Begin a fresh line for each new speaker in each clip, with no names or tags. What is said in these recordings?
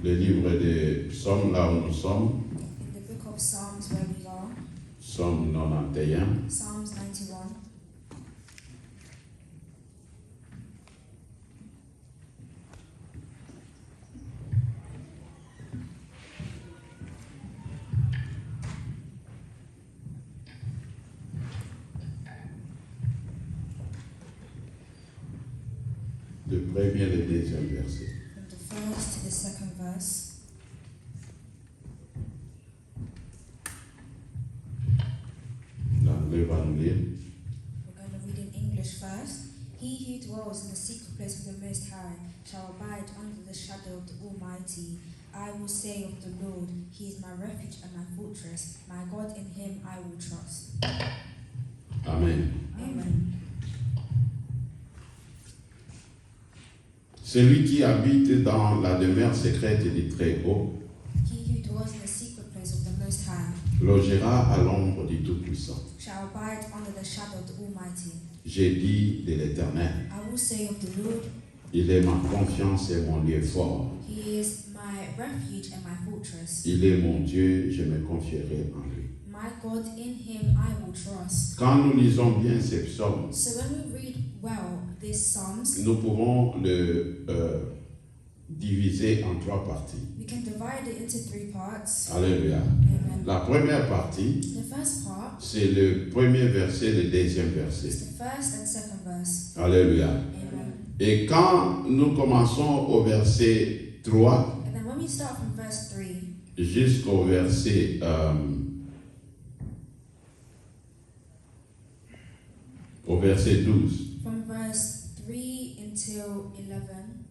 le livre des psaumes, là où nous sommes,
in the book of Psalms where we are,
psaume 91.
Psalms 91.
Le premier et le deuxième verset.
From the first to the second verse.
L'anglais va nous lire.
We're going to read in English first. He who dwells in the secret place of the Most High shall abide under the shadow of the Almighty. I will say of the Lord, He is my refuge and my fortress. My God, in Him I will trust.
Amen.
Amen.
Celui qui habite dans la demeure secrète du Très-Haut
He who dwells in the secret place of the Most High
logera à l'ombre du Tout-Puissant.
shall abide under the shadow of the Almighty.
J'ai dit de l'Éternel,
I will say of the Lord,
il est ma confiance et mon lieu fort.
He is my refuge and my fortress.
Il est mon Dieu, je me confierai en lui.
My God, in Him I will trust.
Quand nous lisons bien ces psaumes,
So when we read well these Psalms,
nous pouvons le diviser en trois parties.
we can divide it into three parts.
Alléluia.
Amen.
La première partie,
The first part
c'est le premier verset, le deuxième verset.
is the first and second verse.
Alléluia.
Amen.
Et quand nous commençons au verset 3
And then when we start from verse 3
jusqu'au verset au verset 12,
from verse 3 until 11,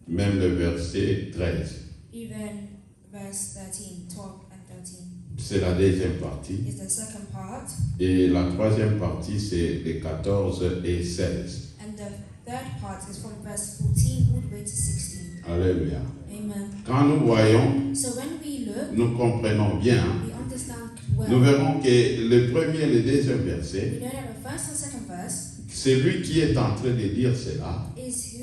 même le verset 13,
even verse 13, 12 and 13
c'est la deuxième partie.
is the second part.
Et la troisième partie, c'est les 14 et 16.
And the third part is from verse 14 all the way to 16.
Alléluia.
Amen.
Quand nous voyons,
So when we look,
nous comprenons bien,
we understand
nous
well.
verrons que le premier et le deuxième verset,
We know that the first and second verse
celui qui est en train de dire cela,
is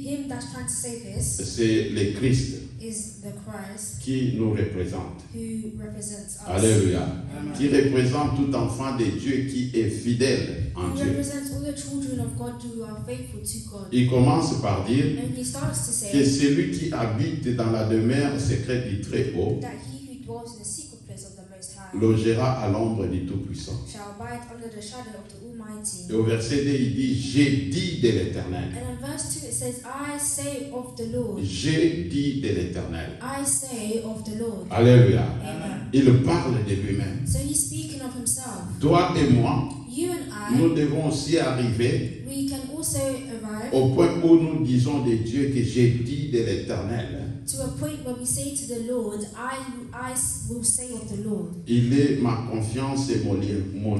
him that's trying to say this
c'est le Christ
is the Christ
qui nous représente.
who represents us.
Alléluia.
Amen.
Qui représente tout enfant de Dieu qui est fidèle en
Who
Dieu.
represents all the children of God who are faithful to God.
Il commence par dire
And he starts to
que
say
celui qui habite dans la demeure secrète du Très-Haut
that he who dwells in the secret place of the Most High
logera à l'ombre du Tout-Puissant.
shall abide under the shadow of the Almighty.
Et au verset 2, il dit, j'ai dit de l'Éternel.
And in verse 2 it says, I say of the Lord.
J'ai dit de l'Éternel.
I say of the Lord.
Alléluia.
Amen.
Il parle de lui-même.
So he's speaking of himself.
Toi et moi,
You and
nous devons aussi arriver
we can also arrive
au point où nous disons de Dieu que j'ai dit de l'Éternel.
to a point where we say to the Lord, I will say of the Lord.
Il est ma confiance et mon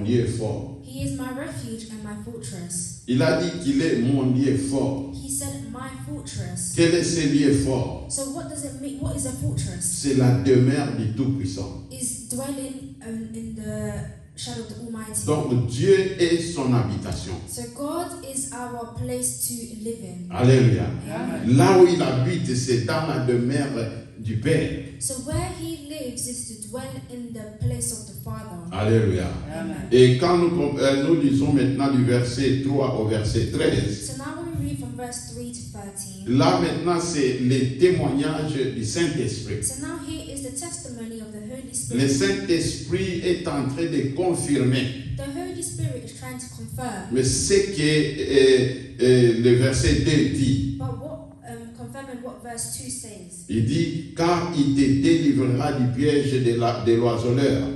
lieu fort.
He is my refuge and my fortress.
Il a dit qu'il est mon lieu fort.
He said, my fortress.
Quel est ce lieu fort?
So what does it mean? What is a fortress?
C'est la demeure du Tout-Puissant.
Is dwelling in the shadow of the Almighty.
Donc Dieu est son habitation.
So God is our place to live in.
Alléluia.
Amen.
Là où il habite, c'est dans la demeure du Père.
So where he lives is to dwell in the place of the Father.
Alléluia.
Amen.
Et quand nous lisons maintenant du verset 3 au verset 13,
So now when we read from verse 3 to 13,
là maintenant c'est le témoignage du Saint-Esprit.
so now here is the testimony of the Holy
Le
Spirit.
Saint-Esprit est en train de confirmer.
The Holy Spirit is trying to confirm.
Mais ce que le verset 2 dit,
But what confirming what verse 2 says.
il dit, car il te délivrera du piège de l'oiseleur.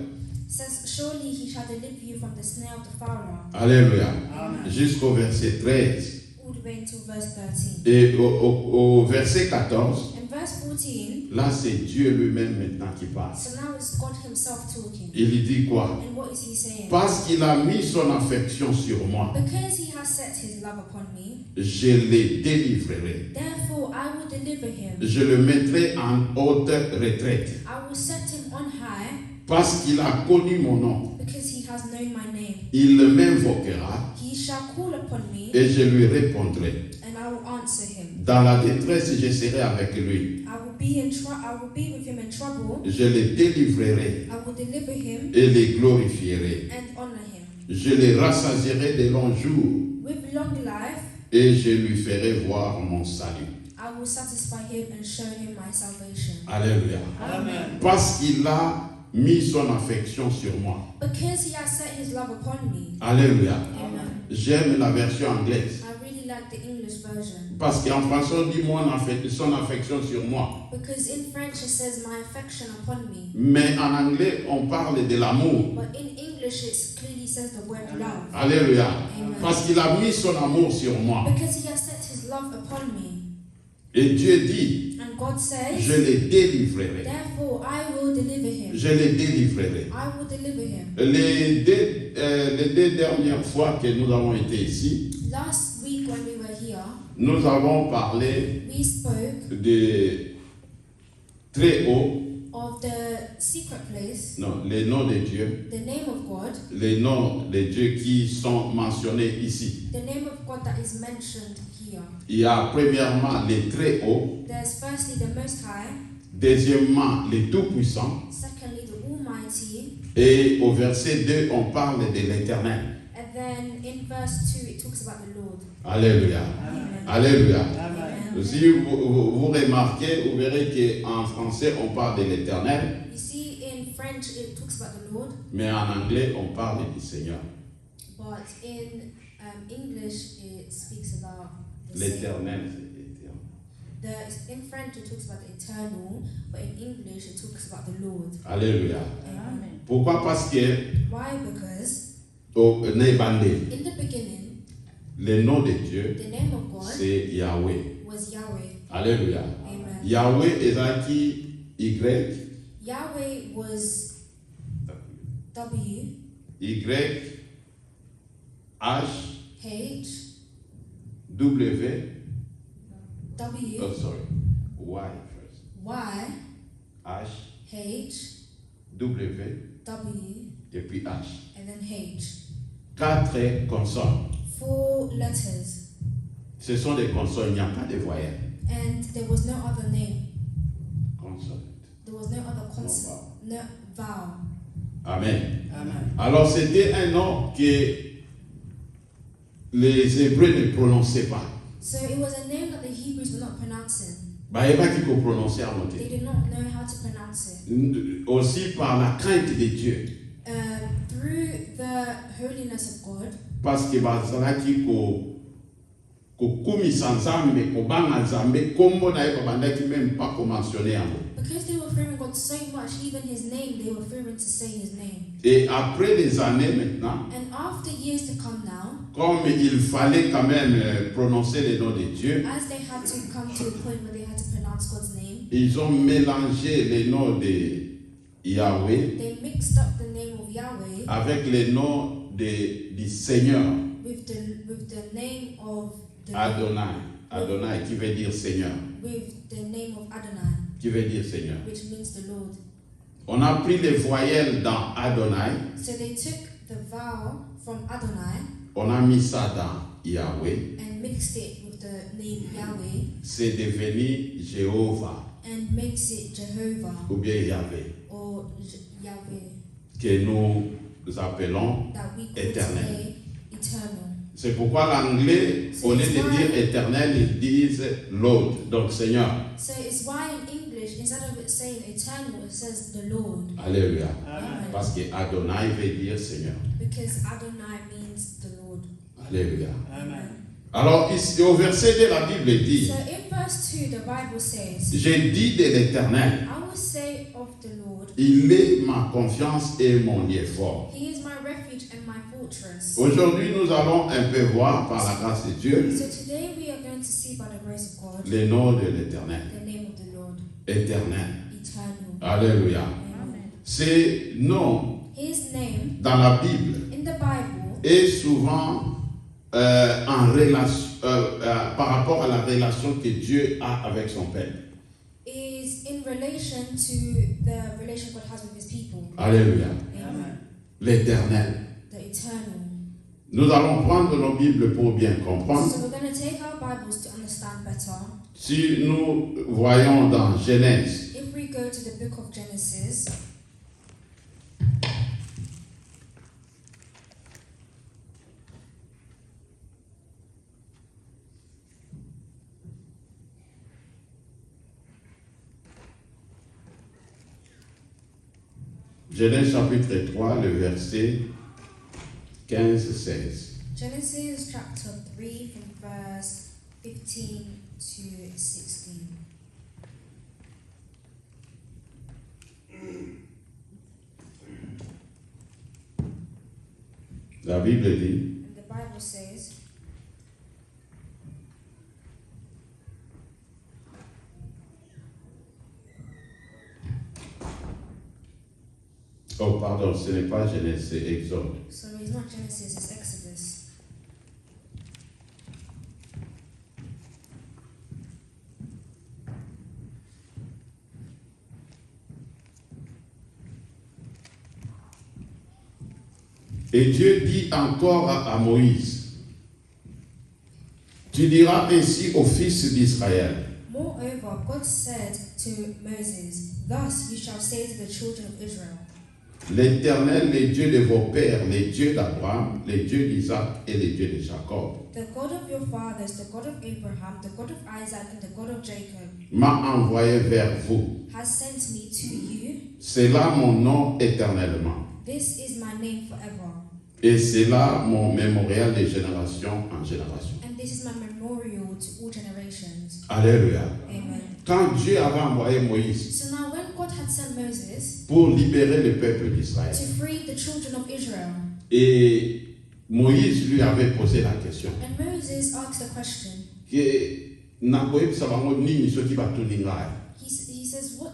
Says, surely he shall deliver you from the snare of the fowler.
Alléluia.
Amen.
Jusqu'au verset 13.
All the way until verse 13.
Et au verset 14,
In verse 14,
là c'est Dieu lui-même maintenant qui parle.
so now it's God himself talking.
Il dit quoi?
And what is he saying?
Parce qu'il a mis son affection sur moi,
Because he has set his love upon me,
je le délivrerai.
therefore I will deliver him.
Je le mettrai en haute retraite.
I will set him on high,
Parce qu'il a connu mon nom,
because he has known my name.
il m'invoquera
He shall call upon me,
et je lui répondrai.
and I will answer him.
Dans la détresse, je serai avec lui.
I will be with him in trouble.
Je le délivrerai
I will deliver him
et le glorifierai.
and honor him.
Je le rassasierai de longs jours
With long life,
et je lui ferai voir mon salut.
I will satisfy him and show him my salvation.
Alléluia.
Amen.
Parce qu'il a mis son affection sur moi.
Because he has set his love upon me.
Alléluia.
Amen.
J'aime la version anglaise.
I really like the English version.
Parce qu'en français, on dit son affection sur moi.
Because in French it says my affection upon me.
Mais en anglais, on parle de l'amour.
But in English it clearly says the word love.
Alléluia.
Amen.
Parce qu'il a mis son amour sur moi.
Because he has set his love upon me.
Et Dieu dit,
And God says,
je le délivrerai.
therefore I will deliver him.
Je le délivrerai.
I will deliver him.
Les deux dernières fois que nous avons été ici,
Last week when we were here,
nous avons parlé
we spoke
de très haut,
of the secret place,
non, les noms de Dieu,
the name of God,
les noms de Dieu qui sont mentionnés ici.
the name of God that is mentioned here.
Il y a premièrement les très hauts,
There's firstly the Most High,
deuxièmement les tout-puissants,
secondly the Almighty,
et au verset 2, on parle de l'éternel.
and then in verse 2 it talks about the Lord.
Alléluia.
Amen.
Alléluia.
Amen.
Si vous remarquez, vous verrez qu'en français, on parle de l'éternel,
You see in French it talks about the Lord,
mais en anglais, on parle du Seigneur.
but in English it speaks about the same.
L'éternel, c'est éternel.
In French it talks about the eternal, but in English it talks about the Lord.
Alléluia.
Amen.
Pourquoi? Parce que
Why? Because
au Nébandé,
in the beginning
le nom de Dieu,
the name of God
c'est Yahweh.
was Yahweh.
Alléluia.
Amen.
Yahweh est qui Y,
Yahweh was W,
Y, H,
H,
W,
W,
oh sorry, Y first.
Y,
H,
H,
W,
W,
et puis H.
and then H.
4 consonnes.
4 letters.
Ce sont des consonnes, il n'y a pas de voyelles.
And there was no other name.
Consonnes.
There was no other consonant. No vowel.
Amen.
Amen.
Alors c'était un nom que les Hébreux ne prononçaient pas.
So it was a name that the Hebrews were not pronouncing.
Bah, il n'y a pas qui peut prononcer à
They
monter.
did not know how to pronounce it.
Aussi par la crainte de Dieu.
Through the holiness of God,
Parce que bazalaki kokumisa nzambe kobanga nzambe kombo na ye babandaki même pas komentionner yango.
because they were fearing God so much, even his name, they were fearing to say his name.
Et après des années maintenant,
And after years to come now,
comme il fallait quand même prononcer le nom de Dieu,
as they had to come to a point where they had to pronounce God's name,
ils ont mélangé le nom de Yahweh
they mixed up the name of Yahweh
avec le nom du Seigneur,
with the name of the
Adonai. Adonai qui veut dire Seigneur.
with the name of Adonai,
Qui veut dire Seigneur.
which means the Lord.
On a pris les voyelles dans Adonai,
So they took the vowel from Adonai
on a mis ça dans Yahweh,
and mixed it with the name Yahweh
c'est devenu Jéhovah
and makes it Jehovah
ou bien Yahweh,
or Yahweh
que nous appelons
that we call
Éternel.
today eternal.
C'est pourquoi l'anglais, au lieu de dire éternel, ils disent Lord, donc Seigneur.
So it's why in English, instead of it saying eternal, it says the Lord.
Alléluia.
Amen.
Parce que Adonai veut dire Seigneur.
Because Adonai means the Lord.
Alléluia.
Amen.
Alors, ici, au verset 2, la Bible dit,
So in verse 2, the Bible says,
j'ai dit de l'éternel,
I will say of the Lord,
il est ma confiance et mon lieu fort.
He is my refuge and my fortress.
Aujourd'hui, nous allons un peu voir par la grâce de Dieu
So today we are going to see by the grace of God
le nom de l'éternel.
the name of the Lord,
Éternel.
eternal.
Alléluia.
Amen.
Ce nom
His name
dans la Bible
in the Bible
est souvent en relation, par rapport à la relation que Dieu a avec son peuple.
is in relation to the relation God has with his people.
Alléluia.
Amen.
L'éternel.
The eternal.
Nous allons prendre nos Bibles pour bien comprendre.
So we're going to take our Bibles to understand better.
Si nous voyons dans Genèse,
If we go to the book of Genesis,
Genèse chapitre 3, le verset 15-16.
Genesis chapter 3 from verse 15 to 16.
La Bible dit,
And the Bible says,
oh pardon, ce n'est pas Genèse, c'est Exode.
so it's not Genesis, it's Exodus.
Et Dieu dit encore à Moïse, tu diras ainsi aux fils d'Israël,
Moreover, God said to Moses, Thus you shall say to the children of Israel,
l'Éternel, les dieux de vos pères, les dieux d'Abraham, les dieux d'Isaac et les dieux de Jacob,
The God of your fathers, the God of Abraham, the God of Isaac, and the God of Jacob,
m'a envoyé vers vous.
has sent me to you.
C'est là mon nom éternellement.
This is my name forever,
Et c'est là mon mémorial de génération en génération.
and this is my memorial to all generations.
Alléluia.
Amen.
Quand Dieu avait envoyé Moïse
So now when God had sent Moses
pour libérer le peuple d'Israël,
to free the children of Israel,
et Moïse lui avait posé la question,
and Moses asked a question,
que nakoyebisa bango nini soki batuni ngai.
he says, what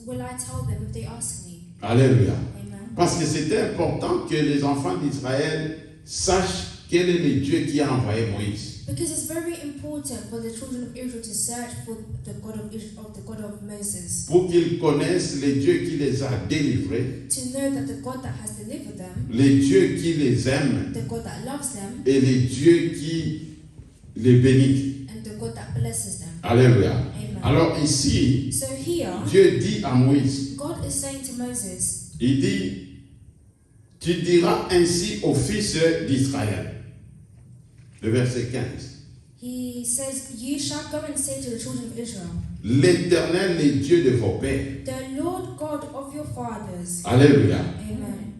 will I tell them if they ask me?
Alléluia.
Amen.
Parce que c'était important que les enfants d'Israël sachent quel est le Dieu qui a envoyé Moïse.
Because it's very important for the children of Israel to search for the God of Israel, the God of Moses,
Pour qu'ils connaissent le Dieu qui les a délivrés,
to know that the God that has delivered them,
le Dieu qui les aime
the God that loves them,
et le Dieu qui les bénit.
and the God that blesses them.
Alléluia.
Amen.
Alors ici,
So here,
Dieu dit à Moïse,
God is saying to Moses,
il dit, tu diras ainsi aux fils d'Israël. Le verset 15.
he says, you shall go and say to the children of Israel,
L'Éternel, le Dieu de vos pères.
the Lord God of your fathers,
Alléluia.
Amen,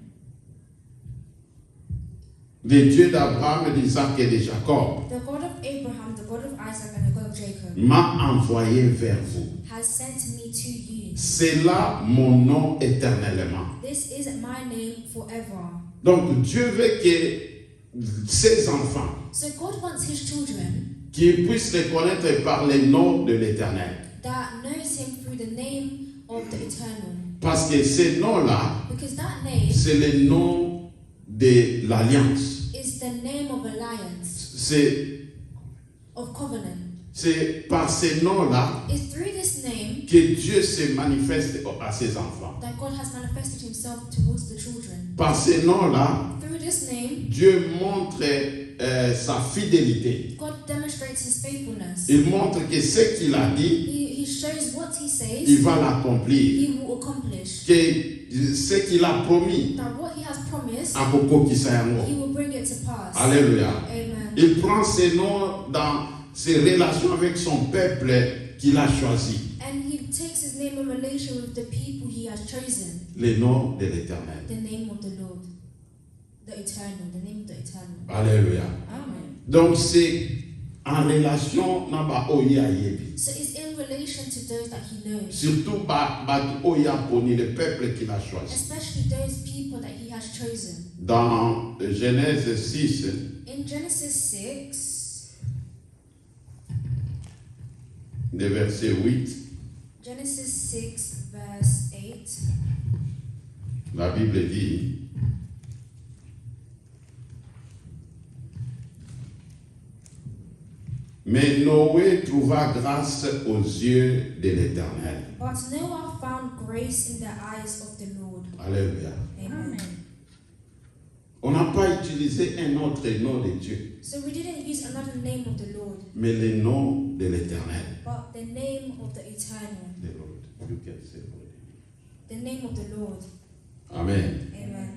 Le Dieu d'Abraham, d'Isaac et de Jacob
the God of Abraham, the God of Isaac, and the God of Jacob,
m'a envoyé vers vous.
has sent me to you.
C'est là mon nom éternellement.
This is my name forever.
Donc Dieu veut que ses enfants
So God wants his children
qu'ils puissent les connaître par les noms de l'Éternel.
that knows him through the name of the eternal.
Parce que ces noms-là,
Because that name
c'est le nom de l'alliance.
is the name of alliance, of covenant.
C'est par ces noms-là
It's through this name
que Dieu se manifeste à ses enfants.
that God has manifested himself towards the children.
Par ces noms-là,
Through this name,
Dieu montre sa fidélité.
God demonstrates his faithfulness.
Il montre que ce qu'il a dit,
He shows what he says,
il va l'accomplir.
he will accomplish.
Que ce qu'il a promis,
That what he has promised,
akokokisa yango.
he will bring it to pass.
Alléluia.
Amen.
Il prend ses noms dans ses relations avec son peuple qu'il a choisi.
And he takes his name in relation with the people he has chosen.
Les noms de l'Éternel.
The name of the Lord, the eternal, the name of the eternal.
Alléluia.
Amen.
Donc c'est en relation na oya yebi.
So it's in relation to those that he knows,
Surtout oya poni, le peuple qu'il a choisi.
especially those people that he has chosen.
Dans Genèse 6,
In Genesis 6,
le verset 8,
Genesis 6, verse 8,
la Bible dit, mais Noé trouva grâce aux yeux de l'Éternel.
but Noah found grace in the eyes of the Lord.
Alléluia.
Amen.
On n'a pas utilisé un autre nom de Dieu,
So we didn't use another name of the Lord,
mais le nom de l'Éternel.
but the name of the Eternal,
The Lord. You can say Lord.
the name of the Lord.
Amen.
Amen.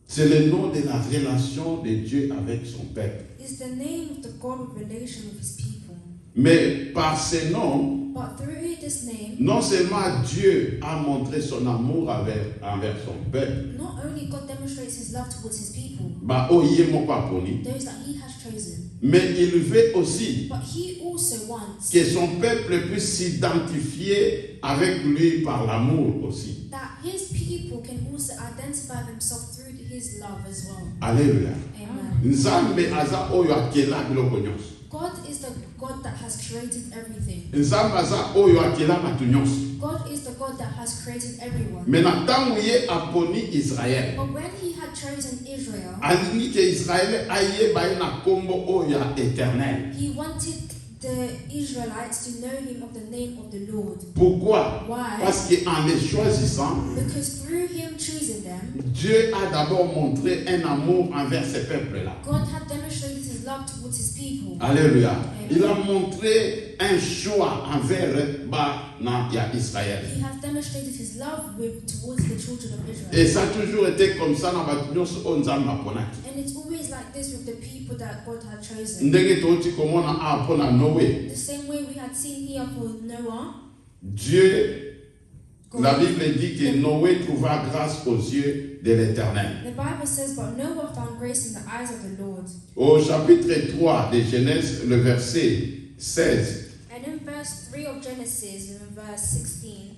C'est le nom de la relation de Dieu avec son peuple.
It's the name of the God of relation with his people.
Mais par ce nom,
But through this name,
non seulement Dieu a montré son amour envers son peuple,
not only God demonstrates his love towards his people,
those
that he has chosen,
mais il veut aussi
but he also wants
que son peuple puisse s'identifier avec lui par l'amour aussi.
that his people can also identify themselves through his love as well.
Alléluia.
Amen.
Nzambe aza oyo akela biloko nyonso.
God is the God that has created everything.
Nzambe aza oyo akela bato nyonso.
God is the God that has created everyone.
Mais na ntango ye aponi Israel,
But when he had chosen Israel,
alingi ke Israel ayeba ye na kombo oyo ya éternel.
he wanted the Israelites to know him of the name of the Lord.
Pourquoi?
Why?
Parce qu'en les choisissant,
Because through him choosing them,
Dieu a d'abord montré un amour envers ce peuple-là.
God had demonstrated his love towards his people.
Alléluia. Il a montré un choix envers Israël.
He has demonstrated his love towards the children of
Et
Israel.
ça a toujours été comme ça dans bato nyonso oyo Nzambe aponaki.
And it's always like this with the people that God had chosen.
Ndenge toti komona a mpona Noé.
The same way we had seen here for Noah,
Dieu, la
God,
Bible dit que Noé trouva grâce aux yeux de l'Éternel.
the Bible says, but Noah found grace in the eyes of the Lord.
Au chapitre 3 de Genèse, le verset 16,
And in verse 3 of Genesis, in verse 16,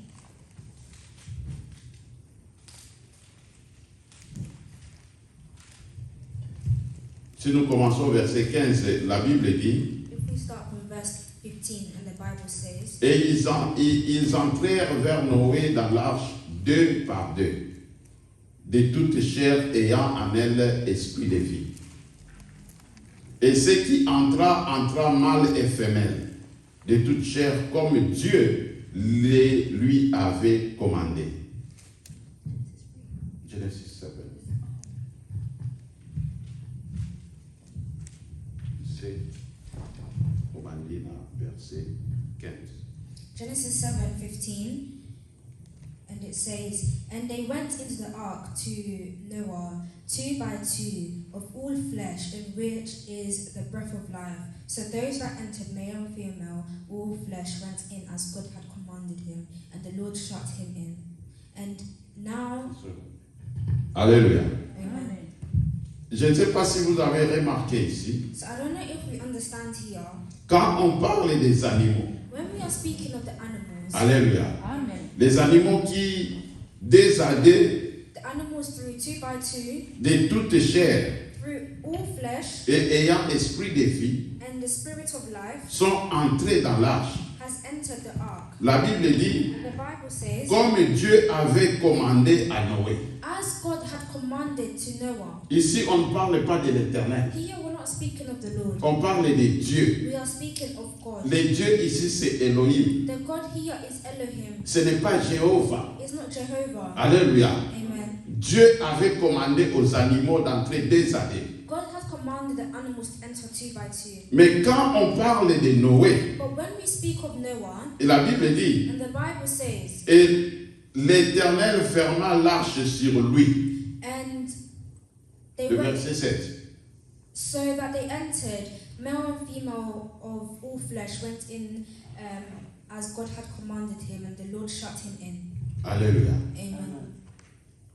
si nous commençons au verset 15, la Bible dit,
if we start from verse 15, and the Bible says,
et ils entrèrent vers Noé dans l'arche deux par deux, de toute chair ayant en elle esprit de vie. Et ce qui entra mâle et femelle, de toute chair, comme Dieu lui avait commandé. Genesis 7. C'est commandé dans verset 15.
Genesis 7:15, and it says, and they went into the ark to Noah, 2 by 2, of all flesh, in which is the breath of life. So those that entered, male and female, all flesh, went in as God had commanded him, and the Lord shut him in. And now,
Alléluia.
Amen.
Je ne sais pas si vous avez remarqué ici,
So I don't know if we understand here,
quand on parle des animaux,
when we are speaking of the animals,
Alléluia,
Amen.
les animaux qui, des à deux,
the animals through 2 by 2,
de toute chair
through all flesh,
et ayant esprit de vie,
and the spirit of life
sont entrés dans l'arche.
has entered the ark.
La Bible dit,
The Bible says,
comme Dieu avait commandé à Noé.
as God had commanded to Noah.
Ici, on ne parle pas de l'Éternel,
Here we're not speaking of the Lord.
on parle de Dieu.
We are speaking of God.
Le Dieu ici, c'est Elohim.
The God here is Elohim.
Ce n'est pas Jéhovah.
It's not Jehovah.
Alléluia.
Amen.
Dieu avait commandé aux animaux d'entrer des à deux.
God has commanded the animals to enter 2 by 2.
Mais quand on parle de Noé,
But when we speak of Noah,
et la Bible dit,
and the Bible says,
et l'Éternel ferma l'arche sur lui.
and they
Le
went,
verset 7.
so that they entered, male and female of all flesh went in as God had commanded him, and the Lord shut him in.
Alléluia.
Amen.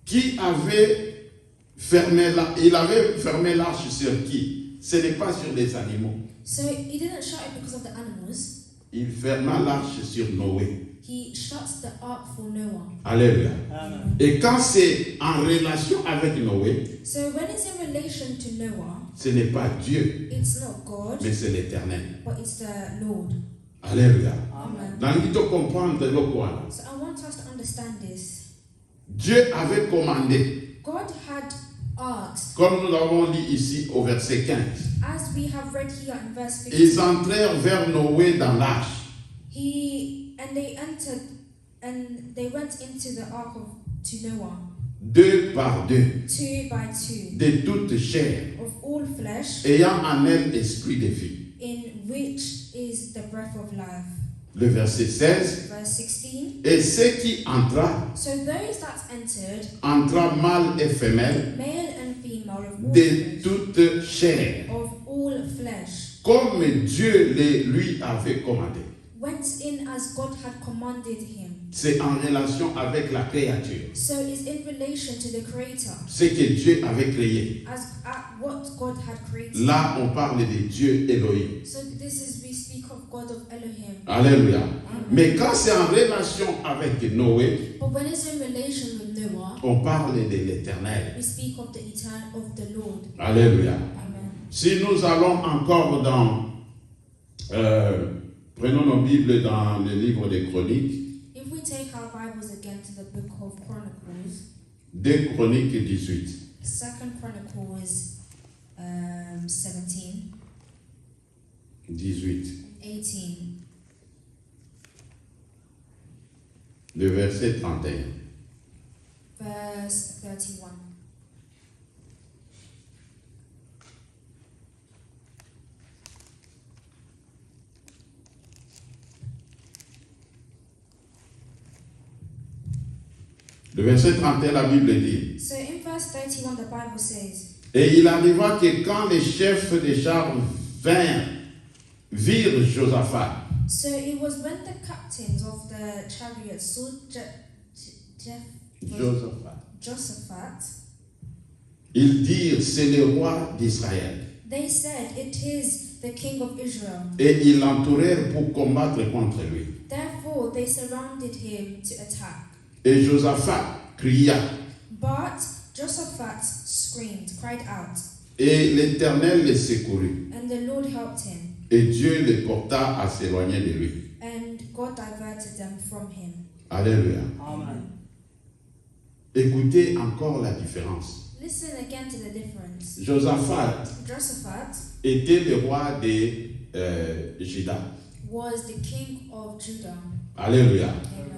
Qui avait fermé l'arche? Il avait fermé l'arche sur qui? Ce n'est pas sur les animaux.
So he didn't shut it because of the animals.
Il ferma l'arche sur Noé.
He shuts the ark for Noah.
Alléluia.
Amen.
Et quand c'est en relation avec Noé,
So when it's in relation to Noah,
ce n'est pas Dieu,
it's not God,
mais c'est l'Éternel.
but it's the Lord.
Alléluia.
Amen.
Dans le to comprendre le quoi?
So I want us to understand this.
Dieu avait commandé,
God had asked,
comme nous l'avons lu ici au verset 15.
as we have read here in verse 15,
Ils entrèrent vers Noé dans l'arche.
they entered and they went into the ark to Noah.
2 par 2,
2 by 2,
de toute chair,
of all flesh,
ayant en elle esprit de vie.
in which is the breath of life.
Le verset 16.
Verse 16.
Et ce qui entra,
So those that entered,
entra mâle et femelle,
male and female of all
de
flesh,
toute chair,
of all flesh,
comme Dieu lui avait commandé.
went in as God had commanded him.
C'est en relation avec la créature,
So it's in relation to the Creator,
ce que Dieu avait créé.
as at what God had created.
Là, on parle de Dieu Elohim.
So this is, we speak of God of Elohim.
Alléluia.
Amen.
Mais quand c'est en relation avec Noé,
But when it's in relation with Noah,
on parle de l'éternel.
we speak of the eternal, of the Lord.
Alléluia.
Amen.
Si nous allons encore dans, prenons nos Bibles dans le livre des Chroniques,
If we take our Bibles again to the book of Chronicles,
2 Chroniques 18.
2 Chronicles 17,
18,
18,
le verset 31.
verse 31.
Le verset 31, la Bible dit,
So in verse 31, the Bible says,
et il arriva que quand les chefs des chars virent Josaphat,
so it was when the captains of the chariots saw Josaphat,
ils dirent, c'est le roi d'Israël.
they said, it is the king of Israel.
Et ils l'entourèrent pour combattre contre lui.
Therefore they surrounded him to attack.
Et Josaphat cria,
But Josaphat screamed, cried out,
et l'Éternel le secourut.
and the Lord helped him,
Et Dieu le porta à s'éloigner de lui.
and God diverted them from him.
Alléluia.
Amen.
Écoutez encore la différence.
Listen again to the difference.
Josaphat
Josaphat
était le roi de Juda.
was the king of Judah.
Alléluia.
Amen.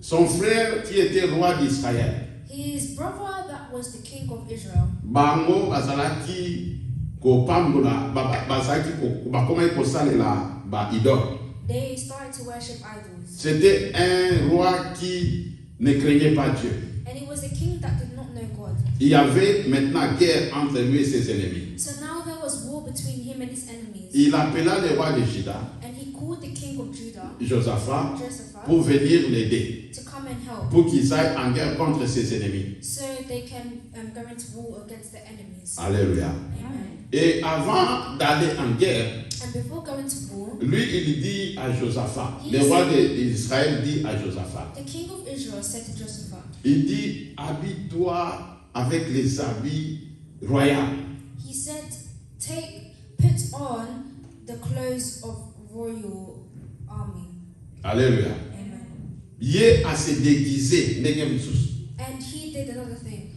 Son frère qui était roi d'Israël.
His brother that was the king of Israel,
Bango bazalaki kopambola bazalaki bakomaki kosalela ba idole.
they started to worship idols.
C'était un roi qui ne craignait pas Dieu.
And it was a king that did not know God.
Il y avait maintenant guerre entre lui et ses ennemis.
So now there was war between him and his enemies.
Il appela le roi de Juda,
And he called the king of Judah,
Josaphat,
Josaphat,
pour venir l'aider,
to come and help,
pour qu'ils aillent en guerre contre ses ennemis.
so they can go into war against their enemies.
Alléluia.
Amen.
Et avant d'aller en guerre,
And before going to war,
lui, il dit à Josaphat, le roi d'Israël dit à Josaphat,
the king of Israel said to Josaphat,
il dit, habille-toi avec les habits royaux.
he said, put on the clothes of royal army.
Alléluia.
Amen.
Yé à se déguiser, ndenge mosusu.
And he did another thing.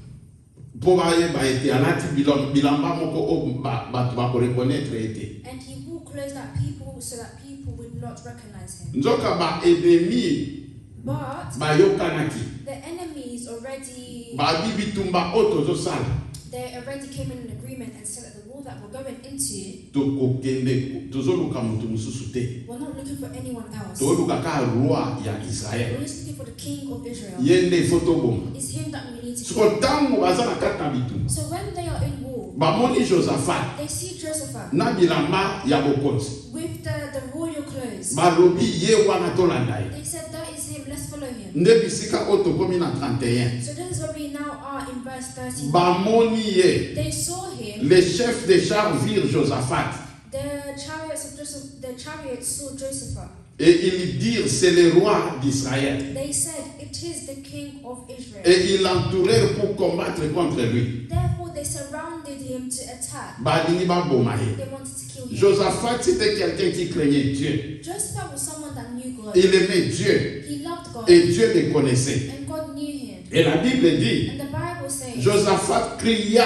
Po bayeba ete alati bilamba moko o bato bakorekonetre ete.
And he wore clothes that people, so that people would not recognize him.
Nzoka ba enemi
But
bayokanaki.
the enemies already,
Babi bitumba o tozosala.
they already came in an agreement and said that the war that we're going into,
Tokokende tozoluka mutu mosusu te.
we're not looking for anyone else.
Toluka ka roi ya
We're
Israël.
just looking for the king of Israel.
Ye nde fotoboma.
It's him that we need to
Siko
kill.
tango baza na kati na bitumba.
So when they are in war,
Bamoni Josaphat
they see Josaphat
na bilamba ya bokonzi.
with the royal clothes.
Balobi ye wana tolanda ye.
They said, that is him, let's follow him.
Nde bisika o tokomi na 31.
So this is where we now are in verse 31.
Bamoni ye.
They saw him.
Les chefs des chars virent Josaphat
The chariots saw Josaphat.
et ils dirent c'est le roi d'Israël.
They said, it is the king of Israel.
Et ils l'entourèrent pour combattre contre lui.
Therefore they surrounded him to attack.
Balingi baboma ye.
They wanted to kill him.
Josaphat c'était quelqu'un qui craignait Dieu.
Josaphat was someone that knew God.
Il aimait Dieu
He loved God.
et Dieu le connaissait.
And God knew him.
Et la Bible dit,
And the Bible says,
Josaphat cria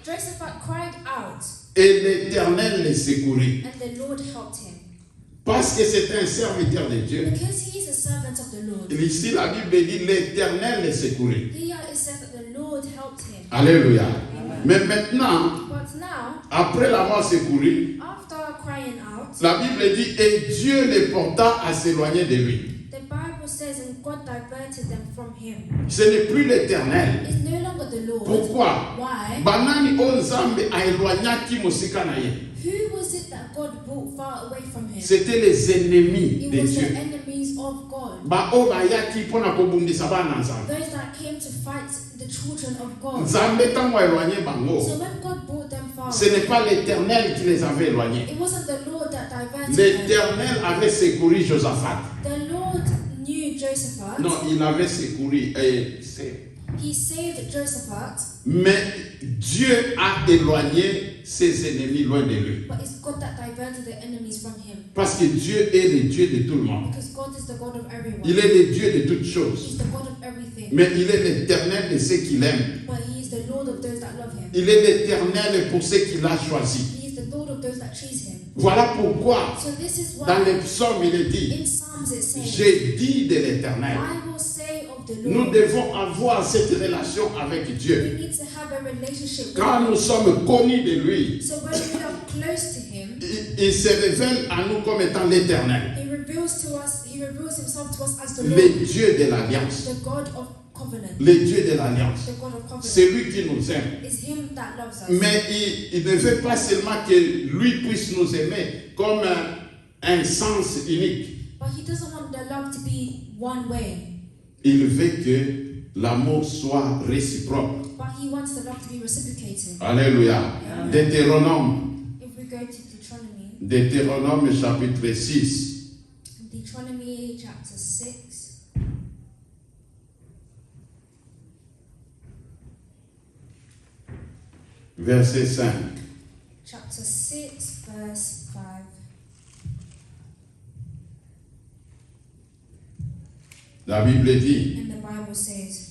Josaphat cried out,
et l'Éternel le secourut.
and the Lord helped him.
Parce que c'était un serviteur de Dieu.
Because he is a servant of the Lord.
Ici la Bible dit l'Éternel le secourut.
Here it says that the Lord
Alléluia. Mais maintenant,
But now,
après l'avoir secouru,
after crying out,
la Bible dit, et Dieu les porta à s'éloigner de lui.
the Bible says, and God diverted them from him.
Ce n'est plus l'Éternel.
It's no longer the Lord.
Pourquoi?
Why?
Banani o Nzambe aéloignaki mosika na ye.
Who was it that God brought far away from him?
C'était les ennemis
It
de
was the
Dieu.
enemies of God.
Ba-o bayaki mpona kobundisa bana Nzambe.
Those that came to fight the children of God.
Nzambe tango éloigné bango.
So when God brought them far
Ce n'est pas l'Éternel qui les avait éloignés.
it wasn't the Lord that diverted them.
L'Éternel avait secouru Josaphat.
The Lord knew Josaphat.
Non, il avait secouru.
He saved Josaphat,
Mais Dieu a éloigné ses ennemis loin de lui.
but it's God that diverted the enemies from him.
Parce que Dieu est le Dieu de tout le monde.
Because God is the God of everyone.
Il est le Dieu de toutes choses.
He's the God of everything.
Mais il est l'Éternel de ceux qu'il aime.
But he is the Lord of those that love him.
Il est l'Éternel pour ceux qu'il a choisis.
He is the Lord of those that choose him.
Voilà pourquoi,
So this is
dans
why
les psaumes, il est dit,
in Psalms it says,
j'ai dit de l'Éternel.
I will say of the
Nous
Lord.
devons avoir cette relation avec Dieu.
We need to have a relationship with
Quand
him.
nous sommes connus de lui,
So when we are close to him,
il se révèle à nous comme étant l'Éternel,
he reveals himself to us as the
le
Lord,
Dieu de l'Alliance,
the God of covenant,
le Dieu de l'Alliance.
the God of covenant.
C'est lui qui nous aime.
It's him that loves us.
Mais il ne veut pas seulement que lui puisse nous aimer comme un sens unique.
But he doesn't want the love to be one way.
Il veut que l'amour soit réciproque.
But he wants the love to be reciprocated.
Alléluia. Deutéronome,
If we go to Deuteronomy,
Deutéronome chapitre 6,
Deuteronomy chapter 6,
verset 5.
chapter 6, verse 5.
La Bible dit,
And the Bible says,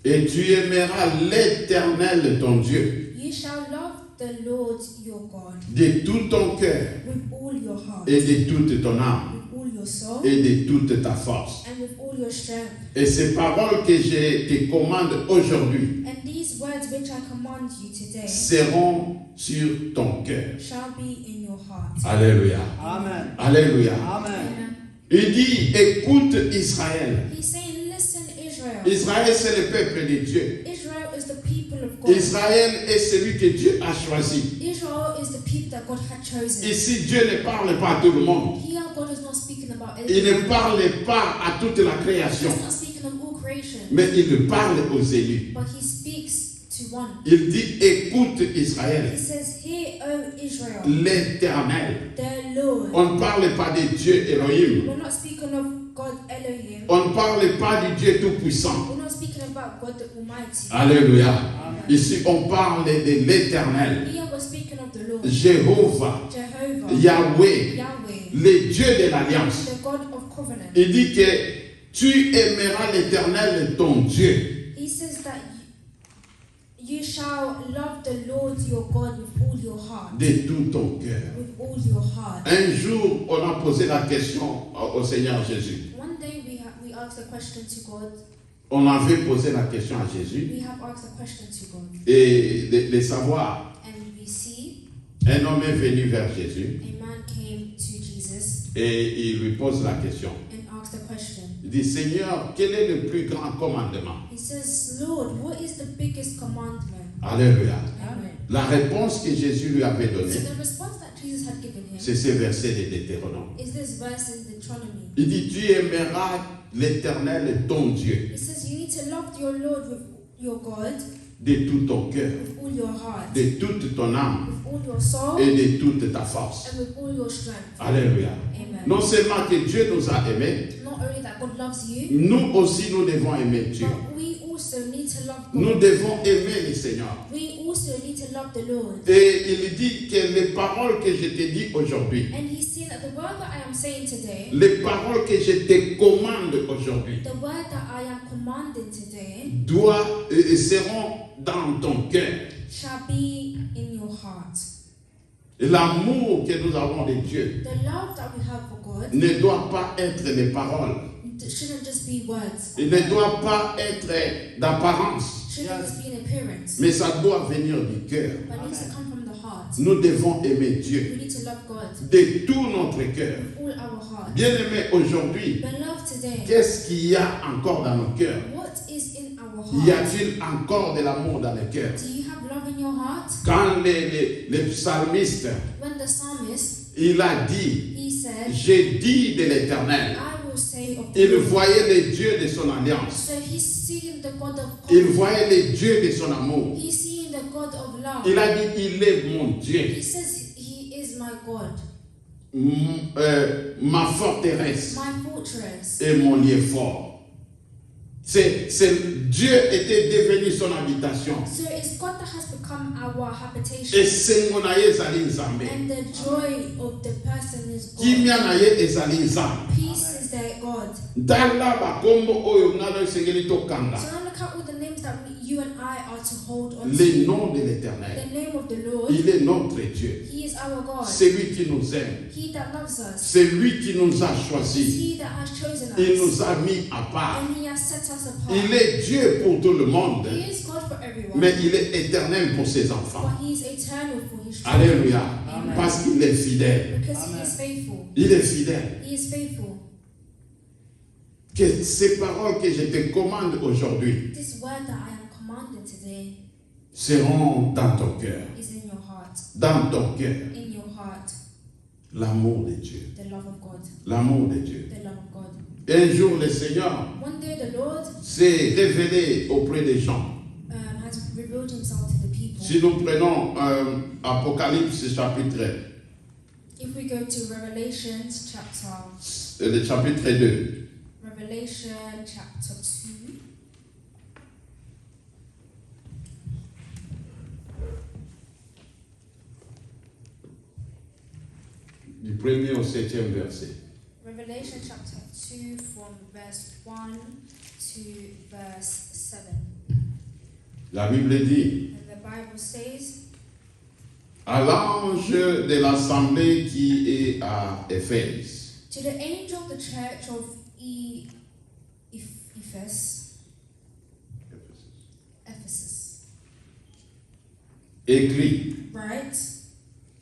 et tu aimeras l'Éternel ton Dieu
you shall love the Lord your God
de tout ton cœur
with all your heart,
et de toute ton âme
with all your soul,
et de toute ta force.
and with all your strength.
Et ces paroles que je te commande aujourd'hui
And these words which I command you today
seront sur ton cœur.
shall be in your heart.
Alléluia.
Amen.
Alléluia.
Amen.
Amen.
Il dit, écoute Israël.
He's saying, listen, Israel.
Israël, c'est le peuple de Dieu.
Israel is the people of God.
Israël est celui que Dieu a choisi.
Israel is the people that God had chosen.
Ici, Dieu ne parle pas à tout le monde.
Here, God is not speaking about
Il
everyone.
ne parle pas à toute la création.
He's not speaking of all creation.
Mais il parle aux élus.
But he speaks to one.
Il dit, écoute Israël,
He says, hear, O Israel,
l'Éternel.
the Lord.
On ne parle pas de Dieu Elohim.
We're not speaking of God Elohim.
On ne parle pas du Dieu Tout-Puissant.
We're not speaking about God the Almighty.
Alléluia. Ici, on parle de l'Éternel.
Here we're speaking of the Lord,
Jéhovah,
Jehovah,
Yahweh,
Yahweh,
le Dieu de l'Alliance.
the God of covenant.
Il dit que tu aimeras l'Éternel ton Dieu
He says that you shall love the Lord your God with all your heart,
de tout ton cœur.
with all your heart.
Un jour, on a posé la question au Seigneur Jésus.
One day we asked a question to God.
On avait posé la question à Jésus
We have asked a question to God,
et de savoir,
and we see
un homme est venu vers Jésus
a man came to Jesus
et il lui pose la question.
and asked a question.
Il dit, Seigneur, quel est le plus grand commandement?
He says, Lord, what is the biggest commandment?
Alléluia.
Amen.
La réponse que Jésus lui avait
So
donnée,
the response that Jesus had given him
c'est ce verset de Deutéronome.
is this verse in Deuteronomy.
Il dit, tu aimeras l'Éternel ton Dieu
It says you need to love your Lord with your God,
de tout ton cœur,
with all your heart,
de toute ton âme
with all your soul,
et de toute ta force.
and with all your strength.
Alléluia.
Amen.
Non seulement que Dieu nous a aimés,
Not only that God loves you,
nous aussi nous devons aimer Dieu.
but we also need to love
Nous
God.
devons aimer le Seigneur.
We also need to love the Lord.
Et il dit que les paroles que je te dis aujourd'hui,
And he's saying that the word that I am saying today,
les paroles que je te commande aujourd'hui,
the word that I am commanding today,
seront dans ton cœur.
shall be in your heart.
L'amour que nous avons de Dieu
The love that we have for God
ne doit pas être les paroles,
shouldn't just be words.
Il ne doit pas être d'apparence,
Shouldn't just be an appearance.
mais ça doit venir du cœur.
But it needs to come from the heart.
Nous devons aimer Dieu
We need to love God
de tout notre cœur.
with all our heart.
Bien-aimés, aujourd'hui,
Beloved today,
qu'est-ce qu'il y a encore dans nos cœurs?
what is in our
Y
heart?
a-t-il encore de l'amour dans les cœurs?
Do you have love in your heart?
Quand les psalmistes,
When the psalmist,
il a dit,
he said,
j'ai dit de l'Éternel.
I will say of the
Il
Lord.
voyait les dieux de son alliance.
So he's seeing the God of
Il
God.
voyait les dieux de son amour.
He's seeing the God of love.
Il a dit, il est mon Dieu,
He says he is my God,
ma forteresse
my fortress.
et mon lieu fort. Dieu était devenu son habitation.
So it's God that has become our
Et
habitation.
sengo na ye ezali nzambe.
And the joy of the person is God.
Kimia na ye ezali nzambe.
Peace is their God.
Tala bakombo oyo ngalo esengeli tokanga.
So now look at all the names that you and I are to hold on
Le
to.
nom de l'Éternel.
The name of the Lord.
Il est notre Dieu.
He is our God.
C'est lui qui nous aime.
He that loves us.
C'est lui qui nous a
It's
choisis.
He that has chosen
Il
us.
nous a mis à part.
And He has set us apart.
Il est Dieu pour tout le monde,
He is God for everyone.
mais il est éternel pour ses enfants.
But He is eternal for His children.
Alléluia. Parce qu'il est fidèle.
Because He is faithful.
Il est fidèle.
He is faithful.
Que ces paroles que je te commande aujourd'hui
This word that I am commanding today
seront dans ton cœur.
is in your heart.
Dans ton cœur.
In your heart.
L'amour de Dieu.
The love of God.
L'amour de Dieu.
The love of God.
Un jour, le Seigneur
One day the Lord
s'est révélé auprès des gens.
has revealed Himself to the people.
Si nous prenons Apocalypse chapitre,
If we go to Revelations chapter
le chapitre 2,
Revelation chapter 2.
du 1er au 7e verset.
Revelation chapter 2 from verse 1 to verse 7.
La Bible dit,
And the Bible says,
à l'ange de l'assemblée qui est à Éphèse,
to the angel of the church of Ephesus,
écrit,
right?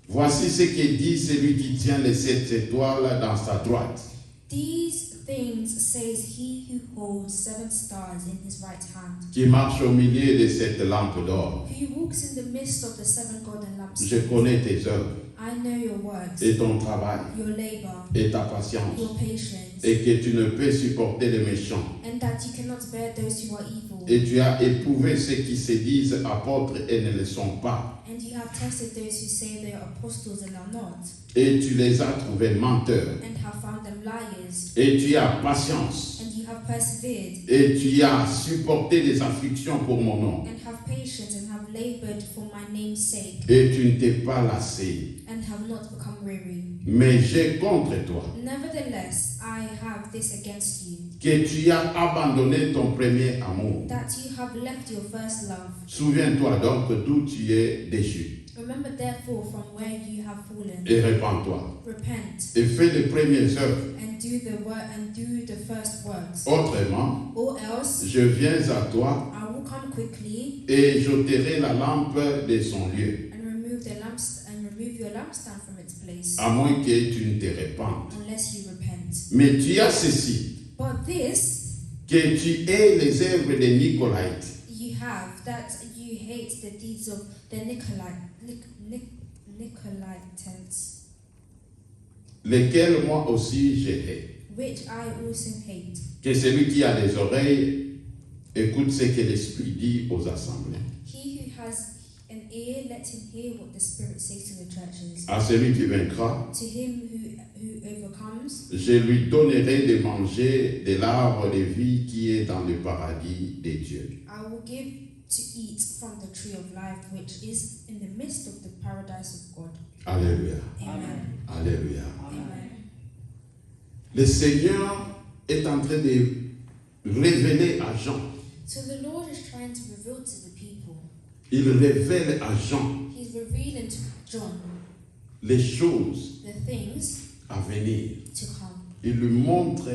voici ce que dit celui qui tient les 7 étoiles dans sa droite,
These things says he who holds 7 stars in his right hand,
qui marche au milieu de cette lampe d'or.
who walks in the midst of the 7 golden lamps.
Je connais tes œuvres
I know your works,
et ton travail
your labor,
et ta patience,
your patience,
et que tu ne peux supporter les méchants.
and that you cannot bear those who are evil.
Et tu as éprouvé ceux qui se disent apôtres et ne le sont pas.
And you have tested those who say they are apostles and are not,
Et tu les as trouvés menteurs.
and have found them liars,
Et tu as patience.
and you have persevered,
Et tu as supporté des afflictions pour mon nom.
and have patience, and have labored for my name's sake,
Et tu ne t'es pas lassé.
and have not become weary.
Mais j'ai contre toi
Nevertheless, I have this against you,
que tu as abandonné ton premier amour.
that you have left your first love.
Souviens-toi donc d'où tu es déchu.
Remember therefore from where you have fallen,
Et répands-toi.
repent,
Et fais les premières œuvres.
and do the work, and do the first works.
Autrement,
Or else
je viens à toi
I will come quickly
et j'ôterai la lampe de son lieu.
and remove your lampstand from its place,
À moins que tu ne te répandes.
unless you repent.
Mais tu as ceci,
But this
que tu aies les œuvres des Nicolaïtes,
you have, that you hate the deeds of the Nicolaitans,
lesquels moi aussi je hais.
which I also hate.
Que celui qui a des oreilles écoute ce que l'Esprit dit aux assemblées.
He who has an ear, let him hear what the Spirit says to the churches.
À celui qui vaincra,
To him who overcomes,
je lui donnerai de manger de l'arbre de vie qui est dans le paradis de Dieu.
I will give to eat from the tree of life, which is in the midst of the paradise of God.
Alléluia.
Amen.
Alléluia.
Amen.
Le Seigneur est en train de révéler à Jean.
So the Lord is trying to reveal to the people.
Il révèle à Jean
He's revealing to John
les choses
the things
à venir.
to come.
Il lui montre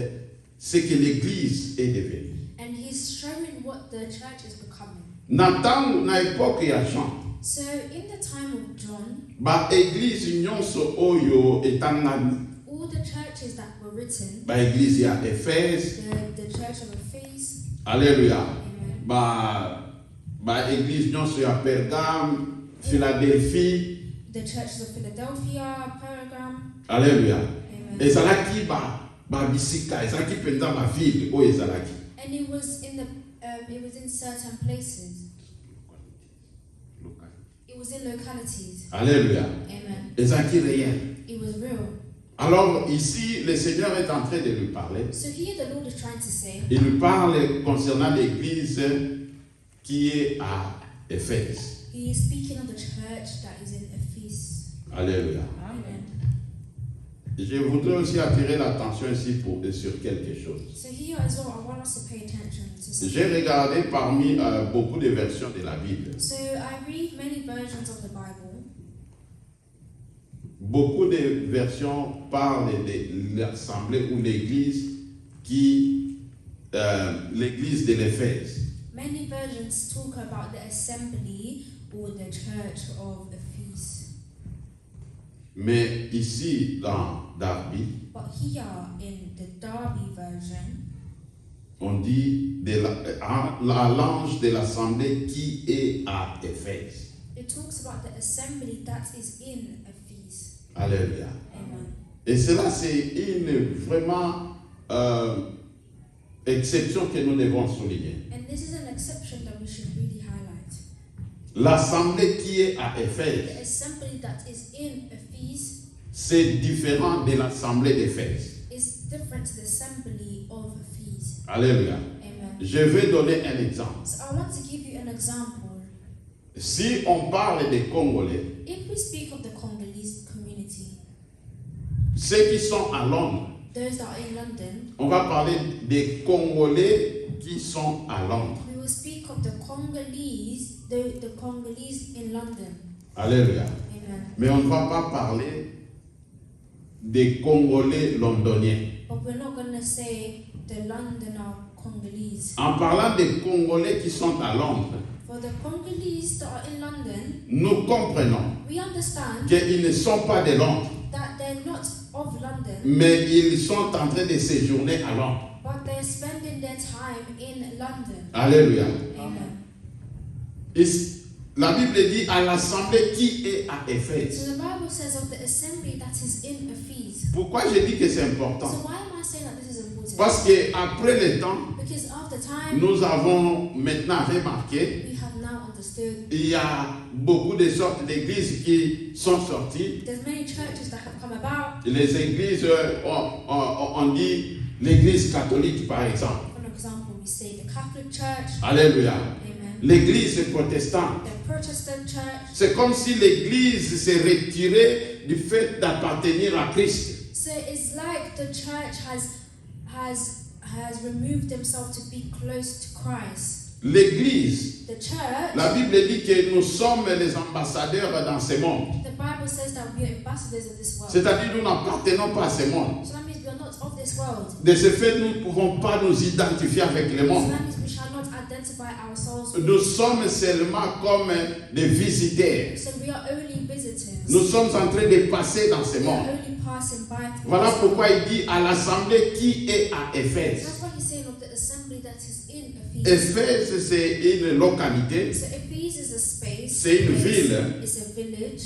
ce que l'Église est devenue.
And he's showing what the church is becoming.
Natan na époque ya Jean,
So in the time of John,
ba église nyonso oyo etangami,
all the churches that were written,
ba église ya Éphèse,
the church of Ephesus,
alléluia,
amen,
ba église nyonso ya Pergame, Philadelphie,
the churches of Philadelphia, Pergam,
alléluia.
amen.
Ezalaki ba bisika, ezalaki penza ba ville oyo ezalaki.
And it was in certain places. It was in localities.
Alléluia.
Amen.
Ezalaki réel.
It was real.
Alors ici, le Seigneur est en train de lui parler.
So here the Lord is trying to say,
Il lui parle concernant l'église qui est à Éphèse.
he is speaking of the church that is in Ephesus.
Alléluia.
Amen.
Je voudrais aussi attirer l'attention ici sur quelque chose.
So here as well, I want us to pay attention to something.
J'ai regardé parmi beaucoup de versions de la Bible.
So I read many versions of the Bible.
Beaucoup de versions parlent de l'assemblée ou l'église l'église de l'Éphèse.
Many versions talk about the assembly or the church of Ephesus.
Mais ici, dans Darby,
But here in the Darby version,
on dit à l'ange de l'assemblée qui est à Éphèse.
it talks about the assembly that is in Ephesus.
Alléluia.
Amen.
Et cela, c'est une vraiment exception que nous devons souligner.
And this is an exception that we should really highlight.
L'assemblée qui est à
The
Éphèse,
assembly that is in Ephesus
c'est différent de l'assemblée d'Éphèse.
is different to the assembly of Ephesus.
Alléluia.
Amen.
Je vais donner un exemple.
So I want to give you an example.
Si on parle des Congolais,
If we speak of the Congolese community,
ceux qui sont à Londres,
those that are in London,
on va parler des Congolais qui sont à Londres.
we will speak of the Congolese in London.
Alléluia.
Amen.
Mais on ne va pas parler des Congolais londoniens.
But we're not going to say the Londoner Congolese.
En parlant des Congolais qui sont à Londres,
For the Congolese that are in London,
nous comprenons
we understand
qu'ils ne sont pas de Londres,
that they're not of London,
mais ils sont en train de séjourner à Londres.
but they're spending their time in London.
Alléluia.
Amen.
La Bible dit à l'assemblée qui est à Éphèse.
So the Bible says of the assembly that is in Ephesus.
Pourquoi je dis que c'est
So
important?
why am I saying that this is important?
Parce qu'après le temps,
Because after time,
nous avons maintenant remarqué
we have now understood
il y a beaucoup de sortes d'églises qui sont sorties.
there's many churches that have come about.
Les églises, on dit l'église catholique par exemple.
For example, we say the Catholic Church,
Alléluia.
amen,
L'église protestante.
the Protestant Church.
C'est comme si l'église s'est retirée du fait d'appartenir à Christ.
So it's like the church has removed themselves to be close to Christ.
L'église,
The church,
la Bible dit que nous sommes les ambassadeurs dans ce monde.
the Bible says that we are ambassadors of this world.
C'est-à-dire nous n'appartenons pas à ce monde.
So that means we are not of this world.
De ce fait, nous ne pouvons pas nous identifier avec le
So
monde.
that means we shall not identify ourselves.
Nous sommes seulement comme des visiteurs.
So we are only visitors.
Nous sommes en train de passer dans ce
We are
monde.
only passing by through
Voilà
this
pourquoi
world.
il dit à l'assemblée qui est à Éphèse.
That's why he's saying of the assembly that is in Ephesus.
Éphèse, c'est une localité,
So Ephesus is a space.
C'est une
place,
ville.
It's a village,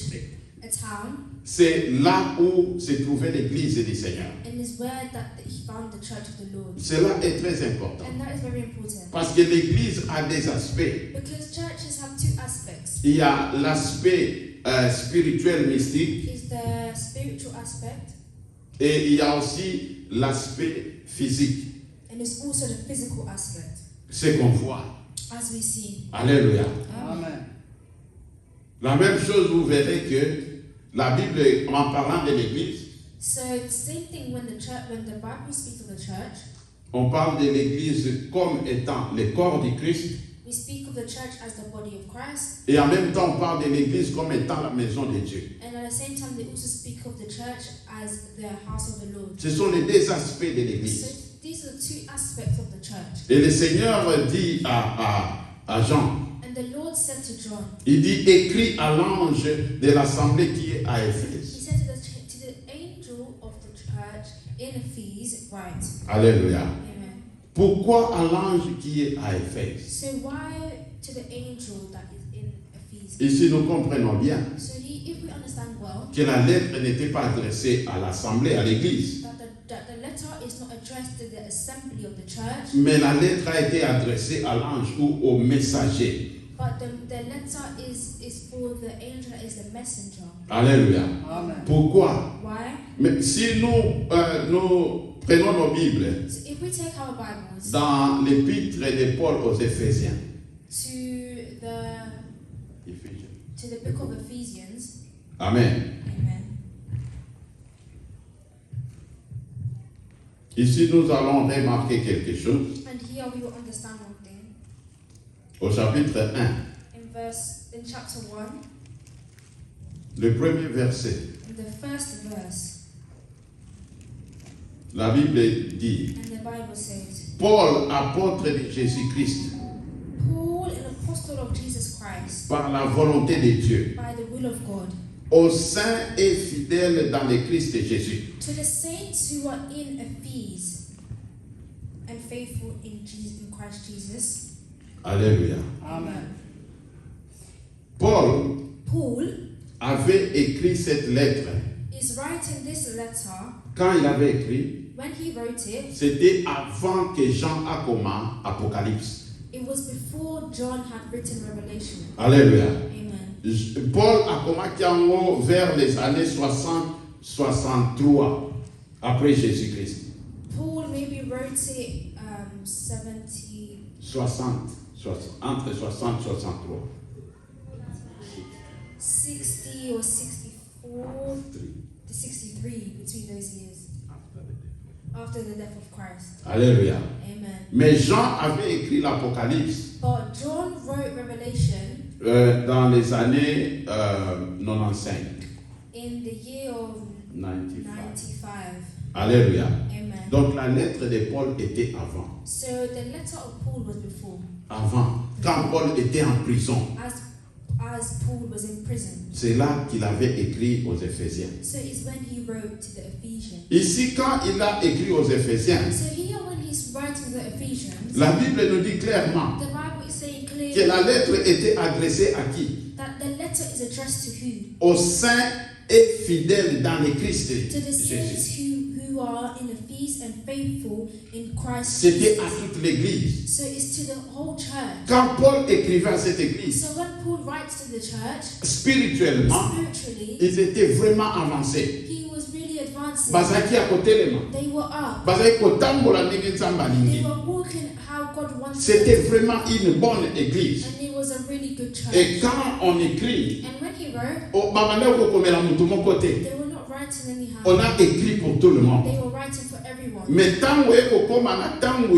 a town,
c'est là où se trouvait l'église du Seigneur.
and is where that he found the church of the Lord.
Cela est très important.
And that is very important.
Parce que l'église a des aspects.
Because churches have two aspects.
Il y a l'aspect spirituel mystique
Is the spiritual aspect,
et il y a aussi l'aspect physique.
and it's also the physical aspect,
Ce qu'on voit.
as we see.
Alléluia.
Amen.
La même chose, vous verrez que la Bible, en parlant de l'église,
So the same thing when the Bible speaks of the church,
on parle de l'église comme étant le corps du Christ.
we speak of the church as the body of Christ,
Et en même temps, on parle de l'église comme étant la maison de Dieu.
and at the same time they also speak of the church as the house of the Lord.
Ce sont les deux aspects de l'église.
So these are the two aspects of the church.
Et le Seigneur dit à Jean,
And the Lord said to John,
il dit, écris à l'ange de l'assemblée qui est à
he
Éphèse.
said to the angel of the church in Ephes, write.
Alléluia.
Amen.
Pourquoi à l'ange qui est à Éphèse?
So why to the angel that is in Ephes?
Ici, nous comprenons bien
So if we understand well,
que la lettre n'était pas adressée à l'assemblée, à l'église,
that the letter is not addressed to the assembly of the church,
mais la lettre a été adressée à l'ange ou au messager.
but the letter is for the angel that is the messenger.
Alléluia.
Amen.
Pourquoi?
Why?
Mais si nous prenons nos Bibles
So if we take our Bibles
dans l'épître de Paul aux Éphésiens,
to the book of Ephesians,
Amen.
amen.
Ici, nous allons remarquer quelque chose
And here we will understand one thing.
au chapitre 1,
In chapter 1,
le premier verset.
in the first verse,
La Bible dit,
and the Bible says,
Paul, apôtre de Jésus-Christ,
Paul, an apostle of Jesus Christ,
par la volonté de Dieu,
by the will of God,
aux saints et fidèles dans le Christ Jésus,
to the saints who are in Ephes and faithful in Christ Jesus.
Alléluia.
Amen.
Paul
Paul
avait écrit cette lettre.
is writing this letter.
Quand il avait écrit,
When he wrote it,
c'était avant que Jean a commencé Apocalypse.
it was before John had written Revelation.
Alléluia.
Amen.
Paul a commencé en haut vers les années 60-63 après Jésus-Christ.
Paul maybe wrote it 70,
60, entre 60 et 63.
60 or 64 to 63, between those years, after the death of Christ.
Alléluia.
Amen.
Mais Jean avait écrit l'Apocalypse
But John wrote Revelation
dans les années 95.
in the year of 95.
Alléluia.
Amen.
Donc la lettre de Paul était avant.
So the letter of Paul was before,
Avant, quand Paul était en prison.
as Paul was in prison.
C'est là qu'il avait écrit aux Éphésiens.
So it's when he wrote to the Ephesians.
Ici, quand il a écrit aux Éphésiens,
So here when he's writing to the Ephesians,
la Bible nous dit clairement
the Bible is saying clearly
que la lettre était adressée à qui?
that the letter is addressed to who?
Aux saints et fidèles dans le Christ
To the
Jésus.
saints who are in Ephes and faithful in Christ
C'était
Jesus.
à toute l'église.
So it's to the whole church.
Quand Paul écrivait à cette église,
So when Paul writes to the church,
spirituellement,
spiritually,
ils étaient vraiment avancés.
he was really advancing.
Bazaki à côté les mains.
They were up.
Bazaki kotambola ndenge nzambe
They
alingi.
were walking how God wanted
C'était
them.
vraiment une bonne église.
And it was a really good church.
Et quand on écrit,
And when he wrote,
they
they were not writing anyhow.
on a écrit pour tout le monde.
They were writing for everyone.
Mais tant que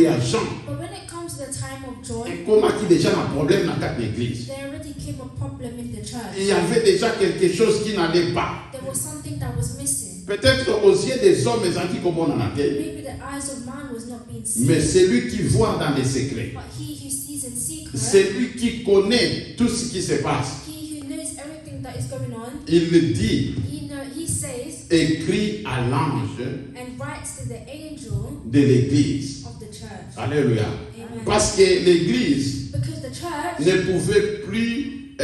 ya Jean,
But when it comes to the time of joy,
qui déjà un problème dans quatre églises.
there already came a problem in the
Il
church.
y avait déjà quelque chose qui n'allait pas.
There was something that was missing.
Peut-être aux yeux des hommes, les anti comme on en a fait.
Maybe the eyes of man was not being seen.
Mais celui qui voit dans les secrets,
But he who sees in secret,
celui qui connaît tout ce qui se passe,
he who knows everything that is going on,
il dit,
he says
écrit à l'ange
and writes to the angel
de l'église.
of the church.
Alléluia.
Amen.
Parce que l'église
Because the church
ne pouvait plus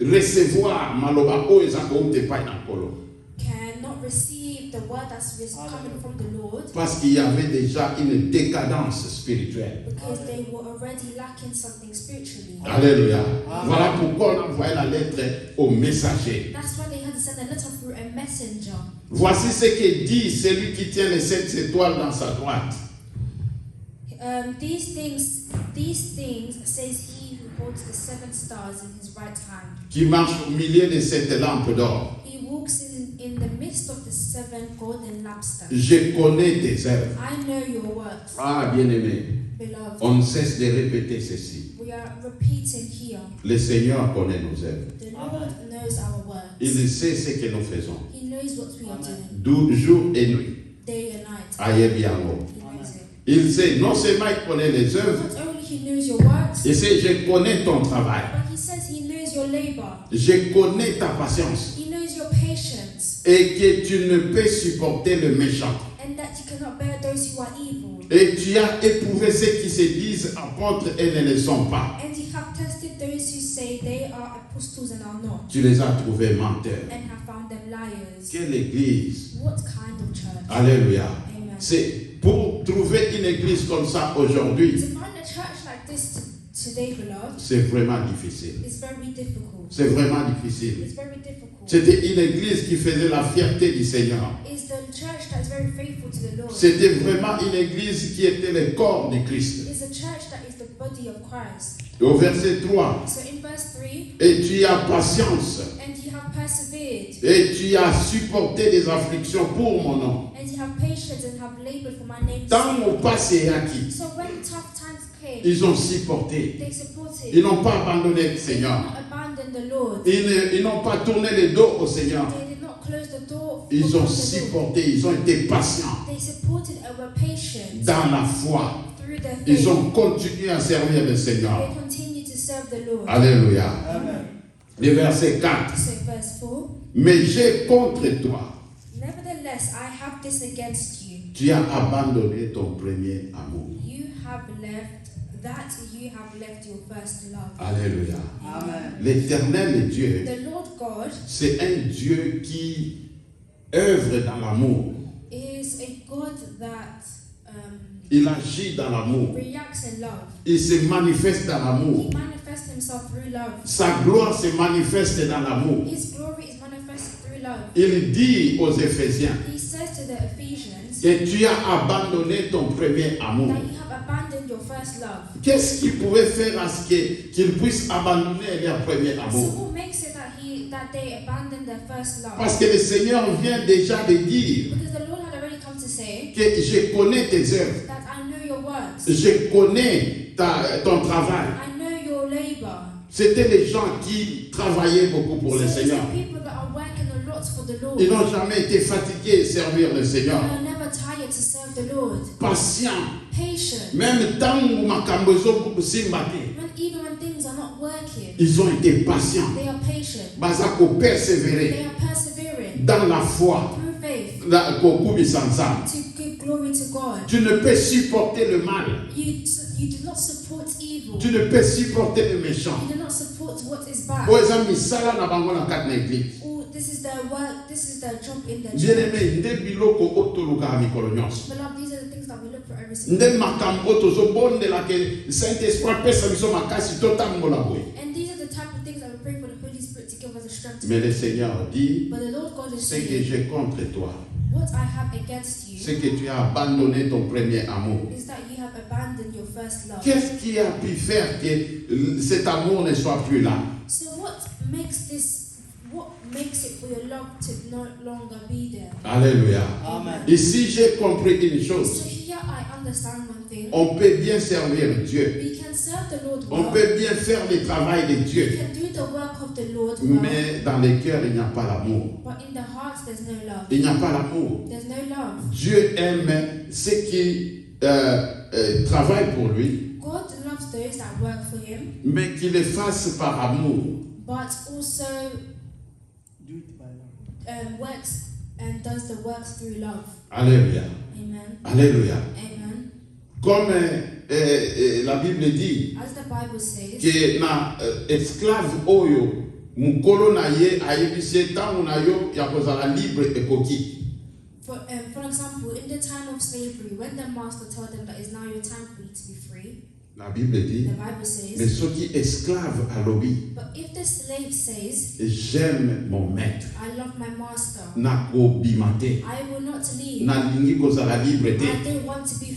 recevoir maloba o ezako te pai na kolo.
cannot receive the word that's coming from the Lord
Parce qu'il y avait déjà une décadence spirituelle.
because they were already lacking something spiritually.
Alléluia. Voilà pourquoi on envoyait la lettre au messager.
That's why they had to send a letter through a messenger.
Voici ce que dit celui qui tient les 7 étoiles dans sa droite.
These things says he who holds the 7 stars in his right hand.
Qui marche au milieu de cette lampe d'or.
He walks in the midst of the 7 golden lampstands.
Je connais tes œuvres.
I know your works,
Ah, bien-aimé,
beloved.
on ne cesse de répéter ceci.
We are repeating here.
Le Seigneur connaît nos œuvres.
The Lord knows our works.
Il sait ce que nous faisons.
He knows what we are doing,
Jour et nuit.
day and night.
Aye bien haut.
He knows it.
Il sait, non seulement il connaît les œuvres,
Not only he knows your works,
il sait, je connais ton travail,
but he says he knows your labor.
je connais ta patience,
He knows your patience,
et que tu ne peux supporter le méchant.
and that you cannot bear those who are evil.
Et tu as éprouvé ceux qui se disent apôtres et ne le sont pas.
And you have tested those who say they are apostles and are not,
Tu les as trouvés menteurs.
and have found them liars.
Quelle église!
What kind of church?
Alléluia.
Amen.
C'est pour trouver une église comme ça aujourd'hui,
To find a church like this today, beloved,
c'est vraiment difficile.
is very difficult.
C'est vraiment difficile.
It's very difficult.
C'était une église qui faisait la fierté du Seigneur.
It's the church that is very faithful to the Lord.
C'était vraiment une église qui était le corps du Christ.
It's a church that is the body of Christ.
Et au verset 3,
So in verse 3,
et tu as patience,
and you have persevered,
et tu as supporté des afflictions pour mon nom.
and you have patience and have labored for my name's
Dans
sake.
mon passé et acquis,
So when tough times came,
ils ont supporté.
they supported.
Ils n'ont pas abandonné le
They did
Seigneur.
not abandon the Lord.
Ils n'ont pas tourné le dos au Seigneur.
They did not close the door.
Ils
upon
ont
the Lord.
supporté, ils ont été patients
They supported and were patient
dans la foi.
through their faith.
Ils ont continué à servir le Seigneur.
They continued to serve the Lord.
Alléluia.
Amen.
Le verset 4.
So verse 4,
Mais j'ai contre toi.
nevertheless I have this against you.
Tu as abandonné ton premier amour.
You have left your first love.
Alléluia.
Amen.
L'Éternel Dieu,
The Lord God
c'est un Dieu qui œuvre dans l'amour.
is a God that
Il agit dans l'amour.
reacts in love.
Il se manifeste dans l'amour.
He manifests himself through love.
Sa gloire se manifeste dans l'amour.
His glory is manifested through love.
Il dit aux Éphésiens
He says to the Ephesians
que tu as abandonné ton premier amour.
that you have abandoned your first love.
Qu'est-ce qui pouvait faire à ce qu'ils puissent abandonner leur premier
So
amour?
what makes it that they abandoned their first love?
Parce que le Seigneur vient déjà de dire
Because the Lord had already come to say
que je connais tes œuvres,
that I know your works.
je connais ton travail.
I know your labor.
C'était les gens qui travaillaient beaucoup pour
So
le
it's
Seigneur.
the people that are working a lot for the Lord.
Ils n'ont jamais été fatigués de servir le
They
Seigneur.
are never tired to serve the Lord.
Patients.
Patient.
Même tant que makambo ezosimba te,
Even when things are not working,
ils ont été patients.
they are patient.
Bazako persévérer
They are persevering
dans la foi.
through faith
Kokubisa nzambe.
to give glory to God.
Tu ne peux supporter le mal.
You do not support evil.
Tu ne peux supporter le méchant.
You do not support what is bad.
Oyo eza misala na bango na kati na église.
Oh, this is their work. This is their job in the
Bien
church.
aimé, nde biloko oyo tolukaka mikolo nyonso.
Beloved, these are the things that we look for every single
Nde
day.
makambo oyo tozobondela ke Saint-Esprit apesa biso makasi totambola boye.
And these are the type of things that we pray for the Holy Spirit to give us the strength to
Mais
do.
le Seigneur dit,
But the Lord God is
ce que
saying,
j'ai contre toi,
what I have against you
c'est que tu as abandonné ton premier amour.
is that you have abandoned your first love.
Qu'est-ce qui a pu faire que cet amour ne soit plus là?
So what makes it for your love to no longer be there?
Alléluia.
Amen.
Ici, j'ai compris une
So
chose.
here I understand one thing.
On peut bien servir Dieu.
We can serve the Lord
On
well.
peut bien faire le travail de
We
Dieu.
can do the work of the Lord well.
Mais dans les cœurs, il n'y a pas l'amour.
But in the hearts there's no love.
Il n'y a pas l'amour.
There's no love.
Dieu aime ceux qui travaillent pour lui,
God loves those that work for Him,
mais qui le fassent par amour.
but also
Do it by love.
works and does the works through love.
Alléluia.
Amen.
Alléluia.
Amen.
Comme la Bible dit
As the Bible says,
que na esclave oyo mukolo na ye ayebisi ntango na yo ya kozala libre ekoki.
for example, in the time of slavery, when the master told them that it's now your time for you to be free,
La Bible dit,
the Bible
mais
says,
soki esclave alobi,
but if the slave says,
j'aime mon maître,
I love my master,
nakobima te,
I will not leave,
nalingi kozala libre
I
te,
don't want to be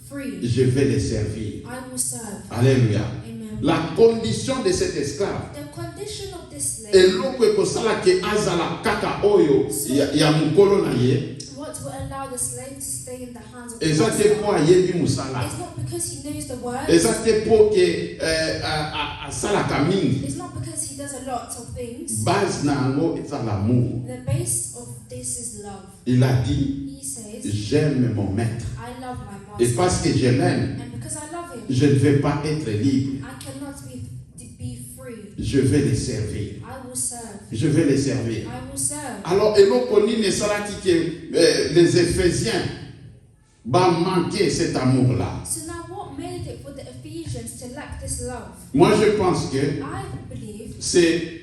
free,
je vais le servir.
I will serve.
Alléluia.
Amen.
La condition de cet esclave,
The condition of this slave,
eloko ekosala ke azala kaka oyo ya mukolo na ye,
what will allow the slave to stay in the hands of the
eza te
master,
mpo ayebi mosala,
it's not because he knows the word,
eza te mpo ke asalaka mingi.
it's not because he does a lot of things.
Base na yango eza l'amour.
The base of this is love.
Il a dit,
He says,
j'aime mon maître.
I love my
Et
master.
parce que je l'aime,
And because I love him,
je ne vais pas être libre.
I cannot be free.
Je vais les servir.
I will serve.
Je vais les servir.
I will serve.
Alors, elokoni ne salaki que les Éphésiens va manquer cet amour-là.
So now what made it for the Ephesians to lack this love?
Moi, je pense que
I believe
c'est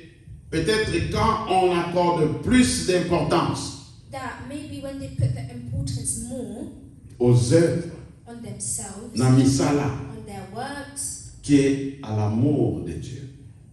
peut-être quand on accorde plus d'importance
that maybe when they put the importance more
aux œuvres,
on themselves,
na misala,
on their works,
qu'à l'amour de Dieu.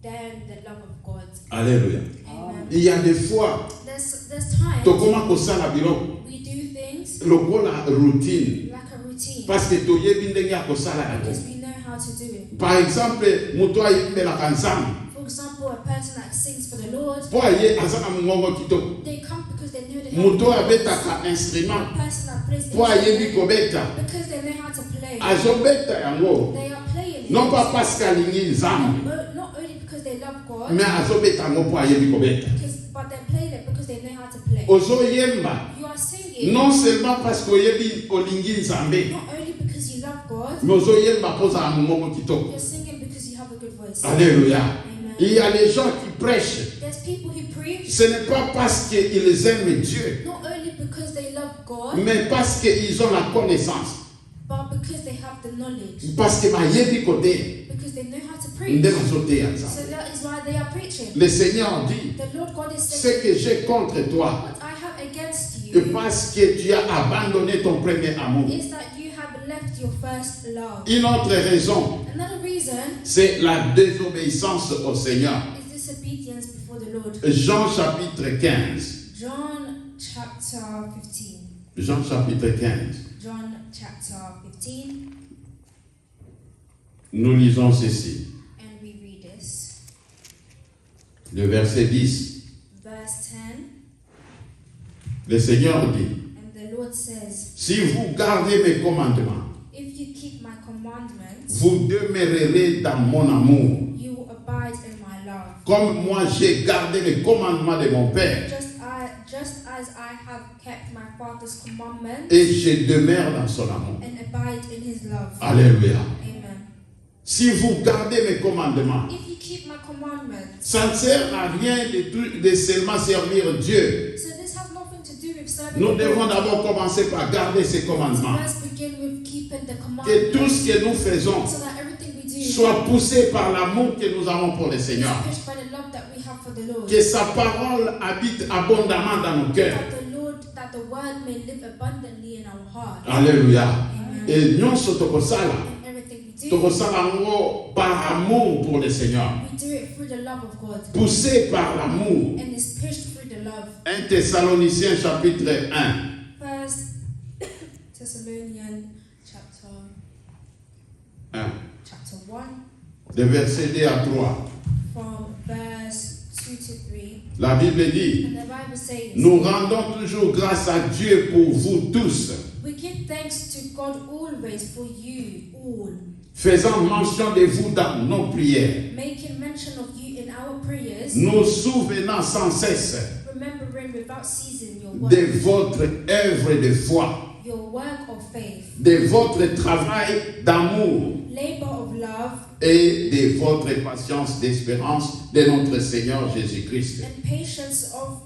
than the love of God.
Alléluia.
Amen.
Il y a des fois,
There's times
tokoma kosala biloko,
we do things
lokola routine,
like a routine
parce que toyebi ndenge ya kosala yango.
because we know how to do it.
Par exemple, moto ayimbelaka nzambe,
For example, a person that sings for the Lord,
po aye aza na mongongo kitoko.
they come because they know they have
Moto
a
abetaka instrument,
person that plays the
po ayebi
instrument
kobeta,
because they know how to play.
azobeta yango,
They are playing
non
it.
pas parce qu'alingi nzambe,
Not only because they love God,
mais azobeta yango po ayebi kobeta.
but they're playing it because they know how to play.
Ozoyemba,
You are singing
non seulement parce qu'oyebi olingi nzambe,
not only because you love God,
mais ozoyemba po za mongongo kitoko.
you're singing because you have a good voice.
Alléluia.
Amen.
Il y a les gens qui prêchent.
There's people who preach
Ce n'est pas parce qu'ils aiment Dieu,
not only because they love God,
mais parce qu'ils ont la connaissance.
but because they have the knowledge,
Parce que mayebi kote,
because they know how to preach.
nde mazote ya
So
nzambe.
that is why they are preaching.
Le Seigneur dit,
The Lord God is
ce
saying,
que j'ai contre toi,
what I have against
que
you
parce que tu as abandonné ton premier amour.
is that you have left your first love.
Une autre raison,
Another reason
c'est la désobéissance au Seigneur.
is disobedience before the Lord.
Jean chapitre 15.
John chapter 15.
Jean chapitre 15.
John chapter 15,
Nous lisons ceci.
and we read this.
Le verset 10.
Verse 10,
Le Seigneur dit,
and the Lord says,
si vous gardez mes commandements,
if you keep my commandments,
vous demeurerez dans mon amour.
you will abide in my love.
Comme moi j'ai gardé les commandements de mon Père
Just as I have kept my Father's commandments
et je demeure dans son amour.
and abide in his love.
Alléluia.
Amen.
Si vous gardez mes commandements,
If you keep my commandments,
ça ne sert à rien de seulement servir Dieu.
so this has nothing to do with serving
Nous
the
devons
Lord.
d'abord commencer par garder ses commandements.
Let's begin with keeping the
Que tout
commandments
ce que nous faisons
so that everything we do
soit poussé par l'amour que nous avons pour le
is
Seigneur.
pushed by the love that we have for the Lord.
Que sa parole habite abondamment dans nos cœurs.
That the word may live abundantly in our heart.
Alléluia.
Amen.
Et nyonso tokosala,
And everything we do,
tokosala ngo par amour pour le Seigneur.
we do it through the love of God.
Poussé par l'amour.
And it's pushed through the love.
1 Thessaloniciens chapitre 1.
First Thessalonians chapter
1.
1,
De verset 2 à 3.
from verse 2 to 3.
La Bible dit,
And the Bible says,
nous rendons toujours grâce à Dieu pour vous tous,
we give thanks to God always for you all,
faisant mention de vous dans nos prières,
making mention of you in our prayers,
nous souvenant sans cesse
remembering without ceasing your work,
de votre œuvre de foi,
your work of faith,
de votre travail d'amour
labor of love,
et de votre patience d'espérance de notre Seigneur Jésus-Christ
and patience of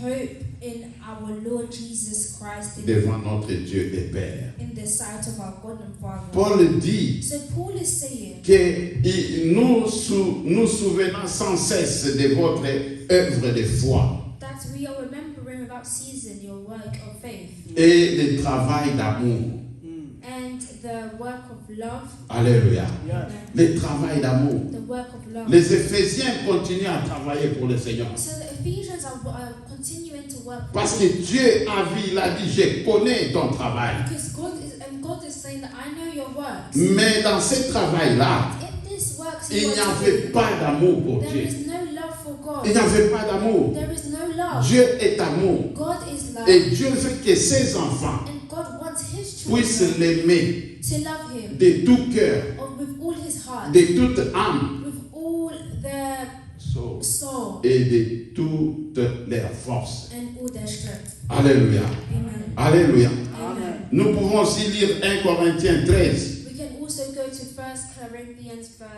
hope in our Lord Jesus Christ
devant notre Dieu et Père.
in the sight of our God and Father.
Paul dit
So Paul is saying
que nous souvenons sans cesse de votre œuvre de foi
that we are remembering without ceasing your work of faith
et le travail d'amour.
and the work of love.
Alléluia.
Yeah.
Le travail d'amour.
The work of love.
Les Éphésiens continuent à travailler pour le Seigneur.
So the Ephesians are continuing to work
Parce que Dieu a vu, il a dit, je connais ton travail.
because God is saying that I know your works.
Mais dans ce travail-là,
In this works
il
you
n'y
are
avait
doing,
pas d'amour pour
there
Dieu.
is no love for God.
Il n'y avait pas d'amour.
There is no love.
Dieu est amour.
God is love.
Et Dieu veut que ses enfants
And God wants his
puissent
children
l'aimer
to love him
de tout cœur,
with all his heart,
de toute âme
with all their soul,
et de toute leur force.
and all their strength.
Alléluia.
Amen.
Alléluia.
Amen.
Nous pouvons aussi lire 1 Corinthiens 13,
We can also go to 1 Corinthians 13.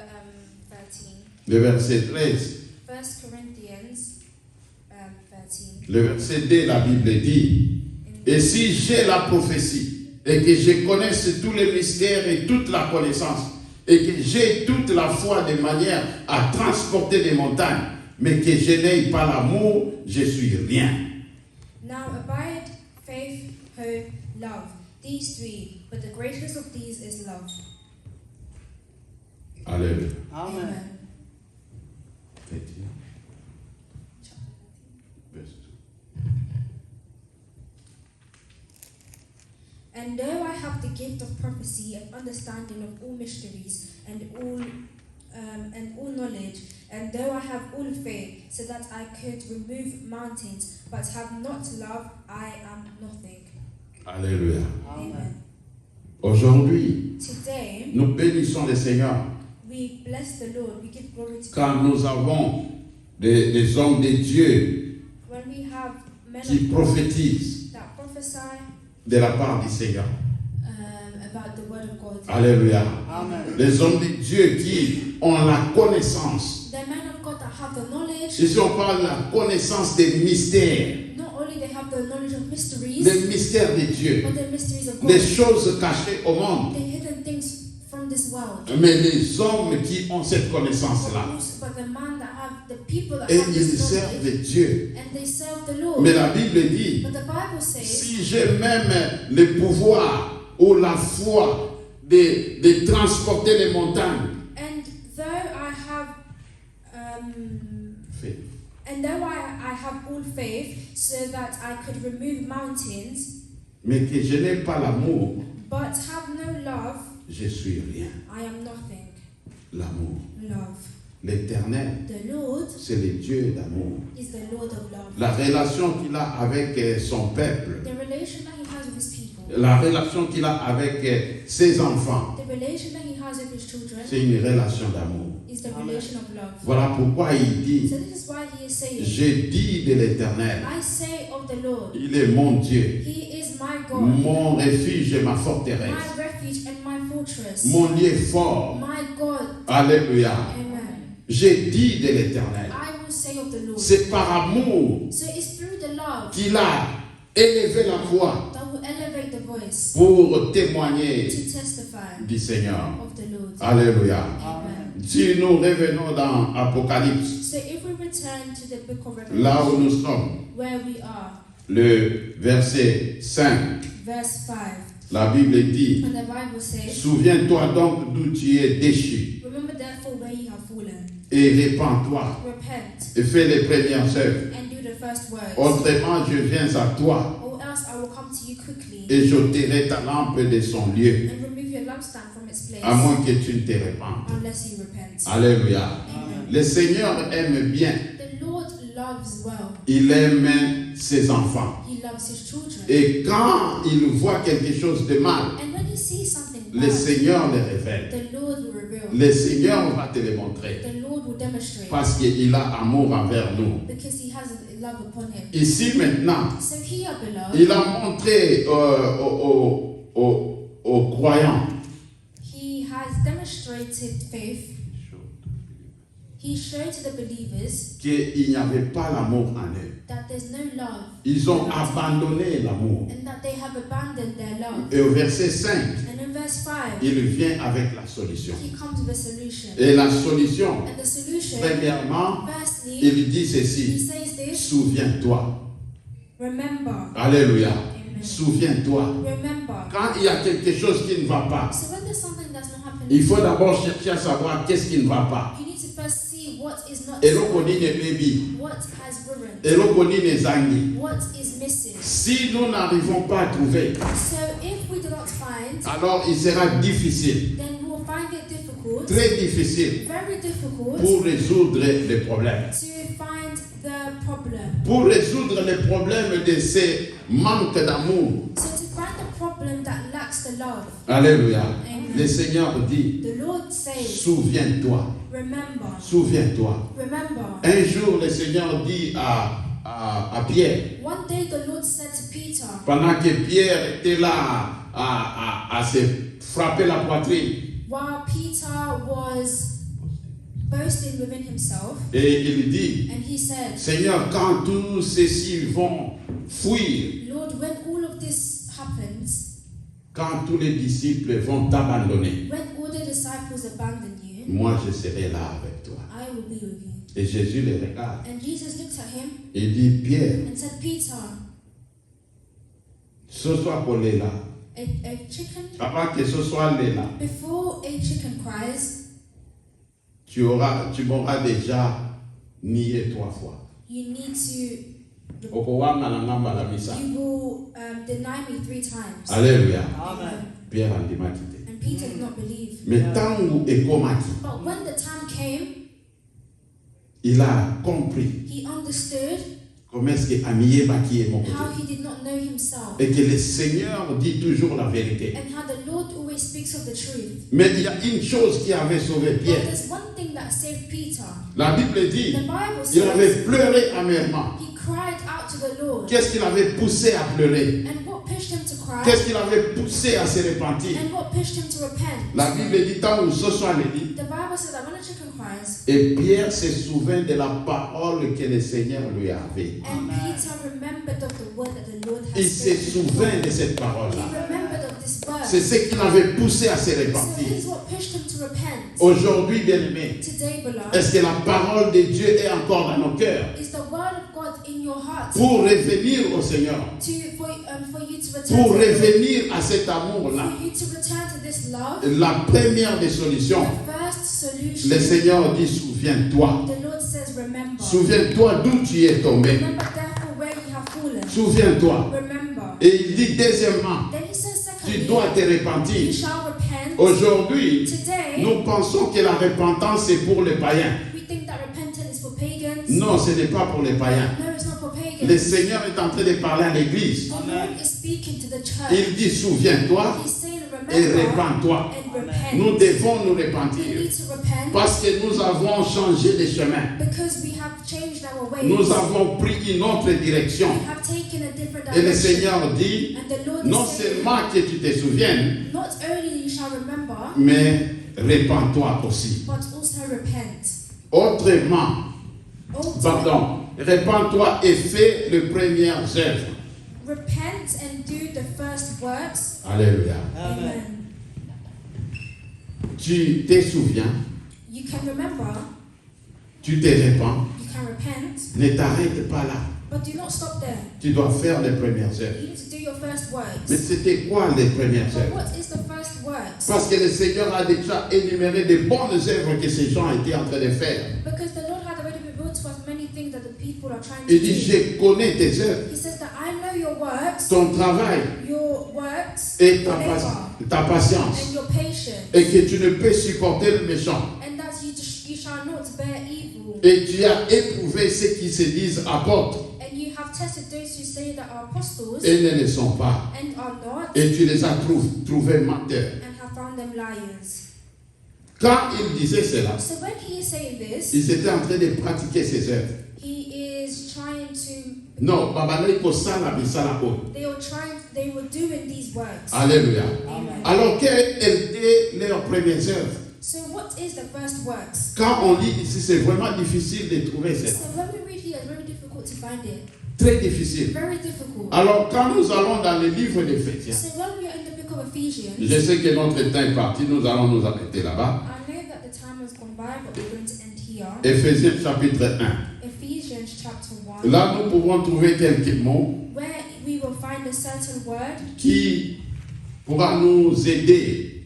le verset 13.
1 Corinthians 13.
Le verset 2, la Bible dit, et si j'ai la prophétie, et que je connaisse tous les mystères et toute la connaissance, et que j'ai toute la foi de manière à transporter des montagnes, mais que je n'ai pas l'amour, je suis rien.
Now abide faith, hope, love. These three, but the greatest of these is love.
Alléluia.
Amen.
And though I have the gift of prophecy and understanding of all mysteries and all knowledge, and though I have all faith, so that I could remove mountains, but have not love, I am nothing.
Alléluia.
Amen.
Aujourd'hui,
Today,
nous bénissons le Seigneur
we bless the Lord, we give glory to
quand
God.
nous avons des hommes de Dieu
When we have men
qui
of God
prophétisent
that prophesy
de la part du Seigneur.
about the word of God.
Alléluia.
Amen.
Les hommes de Dieu qui ont la connaissance.
The men of God that have the knowledge,
Ici, on parle de la connaissance des mystères.
not only they have the knowledge of mysteries,
Les mystères de Dieu.
but the mysteries of
Les
God,
choses cachées au monde.
the hidden things from this world.
Mais les hommes qui ont cette connaissance-là,
But the man that have the people that
et
have
ils
this
servent
knowledge,
Dieu.
and they serve the Lord.
Mais la Bible dit,
But the Bible says,
si j'ai même le pouvoir ou la foi de transporter les montagnes,
and though I have I have all faith, so that I could remove mountains,
mais que je n'ai pas l'amour,
but have no love,
je suis rien.
I am nothing.
L'amour.
Love.
L'Éternel,
The Lord
c'est le Dieu d'amour.
is the Lord of love.
La relation qu'il a avec son peuple,
The relation that he has with his people,
la relation qu'il a avec ses enfants,
the relation that he has with his children,
c'est une relation d'amour.
is the relation of love.
Voilà pourquoi il dit,
So this is why he is saying,
j'ai dit de l'Éternel,
I say of the Lord,
il est mon Dieu,
he is my God,
mon refuge et ma forteresse,
my refuge and my fortress,
mon lieu fort.
my God.
Alléluia.
Amen.
J'ai dit de l'Éternel.
I will say of the Lord.
C'est par amour
So it's through the love
qu'il a élevé la voix
that will elevate the voice
pour témoigner
to testify
du Seigneur.
of the Lord.
Alléluia.
Amen.
Si nous revenons dans Apocalypse,
So if we return to the book of
là où
Revelation,
nous sommes,
where we are,
le verset 5,
verse 5,
la Bible dit,
and the Bible says,
souviens-toi donc d'où tu es déchu
remember therefore where you have fallen,
et répands-toi
repent,
et fais les premières œuvres.
and do the first works,
Autrement, je viens à toi
or else I will come to you quickly,
et j'ôterai ta lampe de son lieu,
and remove your lampstand from its place,
à moins que tu ne te répandes.
unless you repent.
Alléluia.
Amen.
Le Seigneur aime bien.
The Lord loves well.
Il aime ses enfants.
He loves his children.
Et quand il voit quelque chose de mal,
And when he sees something
le
bad,
Seigneur le révèle.
the Lord will reveal.
Le Seigneur va te le montrer.
The Lord will demonstrate.
Parce qu'il a amour envers nous.
Because he has a love upon him.
Ici maintenant,
So here, beloved,
il a montré aux croyants
he has demonstrated faith. He showed to the believers
qu'il n'y avait pas l'amour en eux.
that there's no love.
Ils ont abandonné l'amour.
And that they have abandoned their love.
Et au verset 5,
And in verse 5,
il vient avec la solution.
he comes with a solution.
Et la solution,
And the solution,
premièrement,
firstly,
il dit
he
ceci,
says this,
souviens-toi.
remember.
Alléluia.
Amen.
Souviens-toi.
Remember.
Quand il y a quelque chose qui ne va pas,
So when there's something that's not happening,
il faut d'abord chercher à savoir qu'est-ce qui ne va pas.
you need to first see what is not,
Elokoni ne bebi,
what has ruined,
elokoni ne zangi.
what is missing.
Si nous n'arrivons pas à trouver,
So if we do not find,
alors il sera difficile,
then we will find it difficult,
très difficile,
very difficult,
pour résoudre les problèmes.
to find the problem.
Pour résoudre les problèmes de ces manques d'amour.
So to find the problem that lacks the love,
Alléluia.
Amen.
Le Seigneur dit,
the Lord says,
souviens-toi,
remember,
souviens-toi.
remember.
Un jour, le Seigneur dit à à Pierre.
One day the Lord said to Peter,
Pendant que Pierre était là à se frapper la poitrine.
while Peter was boasting within himself,
Et il dit,
and he said,
Seigneur, quand tous ceux-ci vont fuir,
Lord, when all of this happens,
quand tous les disciples vont t'abandonner,
when all the disciples abandon you,
moi je serai là avec toi.
I will be with you.
Et Jésus les regarde.
And Jesus looked at him
Il dit, Pierre,
and said, Peter,
ce soir pour les là.
a chicken,
Avant que ce soit les là,
before a chicken cries,
tu m'auras déjà nié 3 fois.
you need to,
Au pouvoir malangamba la misa.
you will deny me 3 times.
Alléluia.
Amen.
Pierre a dit, quitté.
And Peter did not believe.
Mais tant où est comaki,
But when the time came,
il a compris
he understood
comment est-ce que Amié Baki est mon côté.
how he did not know himself
Et que le Seigneur dit toujours la vérité.
and how the Lord always speaks of the truth.
Mais il y a une chose qui avait sauvé
But
Pierre.
there's one thing that saved Peter.
La Bible dit,
The Bible
il
says
avait pleuré amèrement.
he cried out to the Lord.
Qu'est-ce qui l'avait poussé à pleurer?
And what pushed him to cry?
Qu'est-ce qui l'avait poussé à se repentir?
And what pushed him to repent?
La Bible dit, tant où ce soit le dit,
The Bible says that when a chicken cries,
et Pierre se souvint de la parole que le Seigneur lui avait.
and Peter remembered of the word that the Lord had
Il se
spoken.
souvint de cette
He
parole-là.
remembered of this word.
C'est ce qui l'avait poussé à se
So
repentir.
this is what pushed him to repent.
Aujourd'hui, bien-aimés,
Today, beloved,
est-ce que la parole de Dieu est encore dans nos cœurs
is the word of God in your heart
pour revenir au Seigneur,
for you to return
pour
to
revenir à cet amour-là?
for you to return to this love?
La première des solutions,
The first solution,
le Seigneur dit, souviens-toi.
the Lord says, remember.
Souviens-toi d'où tu es tombé.
Remember therefore where you have fallen.
Souviens-toi.
Remember.
Et il dit, deuxièmement,
Then he says,
tu
secondly,
dois te
you
repentir.
shall repent.
Aujourd'hui,
Today,
nous pensons que la repentance c'est pour les païens.
we think that repentance is for pagans.
Non, ce n'est pas pour les païens.
No, it's not for pagans.
Le Seigneur est en train de parler à l'église.
The Lord is speaking to the church.
Il dit, souviens-toi
He's saying,
et
remember
repens-toi.
and repent.
Nous devons nous
We
repentir
need to repent
parce que nous avons changé de chemin.
because we have changed our ways.
Nous avons pris une autre direction.
We have taken a different
Et le
direction.
Seigneur dit,
And the Lord
non
is saying,
seulement que tu te souviennes,
not only you shall remember,
mais repens-toi aussi.
but also repent.
Autrement,
Ultimately,
pardon, repens-toi et fais les premières œuvres.
repent and do the first works.
Alléluia.
Amen.
Tu te souviens,
You can remember,
tu te repens,
you can repent,
ne t'arrête pas là.
but do not stop there.
Tu dois faire les premières œuvres.
You need to do your first works.
Mais c'était quoi les premières
But
œuvres?
what is the first works?
Parce que le Seigneur a déjà énuméré des bonnes œuvres que ces gens étaient en train de faire.
Because the Lord had already revealed to us many things that the people are trying to
Il dit,
do.
je connais tes œuvres,
He says that I know your works,
ton travail
your works,
et
your labor,
ta patience.
and your patience,
Et que tu ne peux supporter le méchant.
and that you shall not bear evil.
Et tu as éprouvé ceux qui se disent apôtres
And you have tested those who say that are apostles
et ne le sont pas.
and are not,
Et tu les as trouvés menteurs.
and have found them liars.
Quand il disait cela,
So when he is saying this,
ils étaient en train de pratiquer ces œuvres.
he is trying to.
Non, babana ikosala bisala oyo.
They were doing these works.
Alléluia.
Amen.
Alors, quelles étaient leurs premières œuvres?
So what is the first works?
Quand on lit ici, c'est vraiment difficile de trouver
So
cela.
when we read here, it's very difficult to find it.
Très difficile.
Very difficult.
Alors, quand nous allons dans le livre d'Éphésiens,
So when we are in the book of Ephesians,
je sais que notre temps est parti, nous allons nous arrêter là-bas.
I know that the time has gone by, but we're going to end here.
Éphésiens chapitre 1.
Ephesians chapter 1,
Là, nous pouvons trouver quelques mots
where we will find a certain word
qui pourra nous aider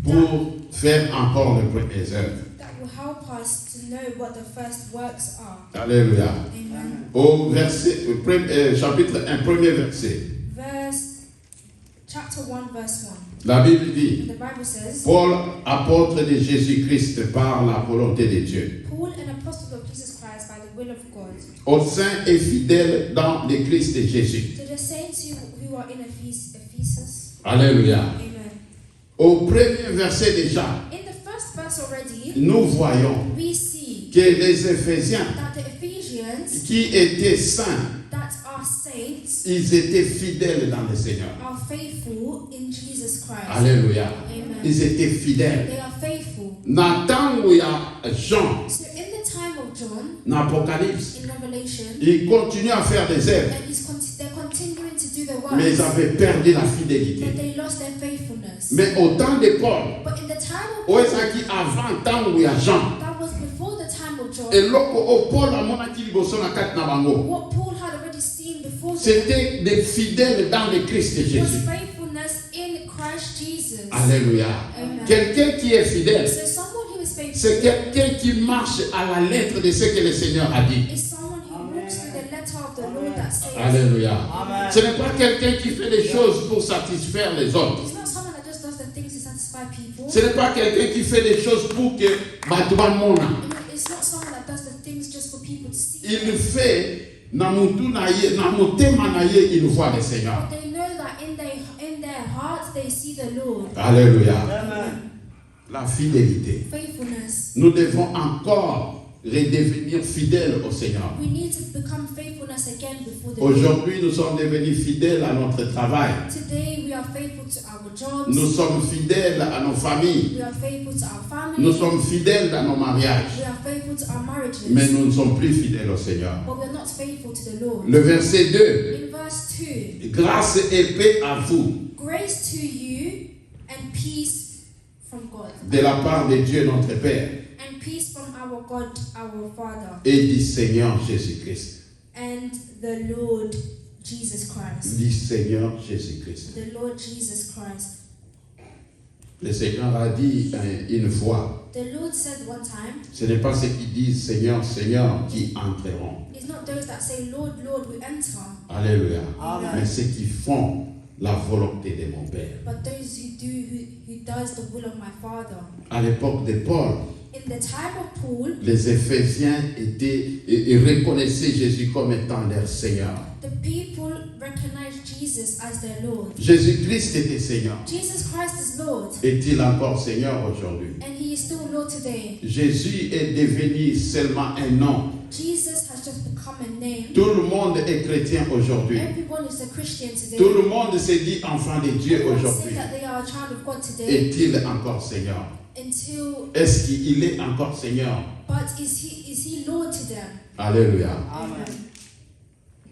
pour faire encore les premières œuvres.
that will help us to know what the first works are.
Alléluia.
Amen.
Au chapitre 1, premier verset.
Chapter 1, verse 1.
La Bible dit,
And the Bible says,
Paul, apôtre de Jésus-Christ par la volonté de Dieu,
Paul, an apostle of Jesus Christ by the will of God,
aux saints et fidèles dans le Christ de Jésus.
to the saints who are in Ephesus.
Alléluia.
Amen.
Au premier verset déjà,
In the first verse already,
nous voyons
we see
que les Éphésiens
that the Ephesians,
qui étaient saints,
that are saints,
ils étaient fidèles dans le Seigneur.
are faithful in Jesus Christ.
Alléluia.
Amen.
Ils étaient fidèles.
They are faithful.
Dans le temps où il y a Jean,
So in the time of John,
dans l'Apocalypse,
in Revelation,
ils continuaient à faire des œuvres,
and they're continuing to do their works,
mais ils avaient perdu la fidélité.
but they lost their faithfulness.
Mais au temps de Paul,
But in the time of
où est-ce qui avant le temps où il y a Jean,
that was before the time of John,
et lorsque Paul a montré liboso na kati na bango,
what Paul had already seen before them
c'était des fidèles dans le Christ
was
Jésus.
faithfulness in Christ Jesus.
Alléluia.
Amen.
Quelqu'un qui est fidèle,
So someone who is faithful
c'est quelqu'un qui marche à la lettre de ce que le Seigneur a dit.
is someone who walks through the letter of the Lord that says.
Alléluia.
Amen.
Ce n'est pas quelqu'un qui fait des choses pour satisfaire les autres.
It's not someone that just does the things to satisfy people.
Ce n'est pas quelqu'un qui fait des choses pour que Batouba mona.
It's not someone that does the things just for people to see.
Il fait na mutu na ye, na motema na ye, il voit le Seigneur.
But they know that in their hearts they see the Lord.
Alléluia.
Amen.
La fidélité.
Faithfulness.
Nous devons encore redevenir fidèles au Seigneur.
We need to become faithfulness again before the
Aujourd'hui, nous sommes devenus fidèles à notre travail.
Lord. Today we are faithful to our jobs.
Nous sommes fidèles à nos familles.
We are faithful to our family.
Nous sommes fidèles dans nos mariages.
We are faithful to our marriages.
Mais nous ne sommes plus fidèles au Seigneur.
But we are not faithful to the Lord.
Le verset 2.
In verse 2,
Grâce et paix à vous,
grace to you and peace from God.
de la part de Dieu notre Père
And peace from our God, our Father.
et du Seigneur Jésus-Christ.
And the Lord Jesus Christ.
Du Seigneur Jésus-Christ.
The Lord Jesus Christ.
Le Seigneur a dit une fois,
The Lord said one time,
ce n'est pas ceux qui disent Seigneur, Seigneur qui entreront.
it's not those that say, Lord, Lord, we enter,
Alléluia.
Amen.
Mais ceux qui font la volonté de mon Père.
but those who does the will of my Father.
À l'époque de Paul,
In the time of Paul,
les Éphésiens et reconnaissaient Jésus comme étant leur Seigneur.
the people recognized Jesus as their Lord.
Jésus-Christ était Seigneur.
Jesus Christ is Lord,
Est-il encore Seigneur aujourd'hui?
and He is still Lord today.
Jésus est devenu seulement un nom.
Jesus has just become a name.
Tout le monde est chrétien aujourd'hui.
Everyone is a Christian today.
Tout le monde se dit enfant de Dieu
Everyone say
aujourd'hui.
that they are a child of God today
Est-il encore Seigneur?
until,
Est-ce qu'il est encore Seigneur?
but is he Lord to them?
Alléluia.
Amen.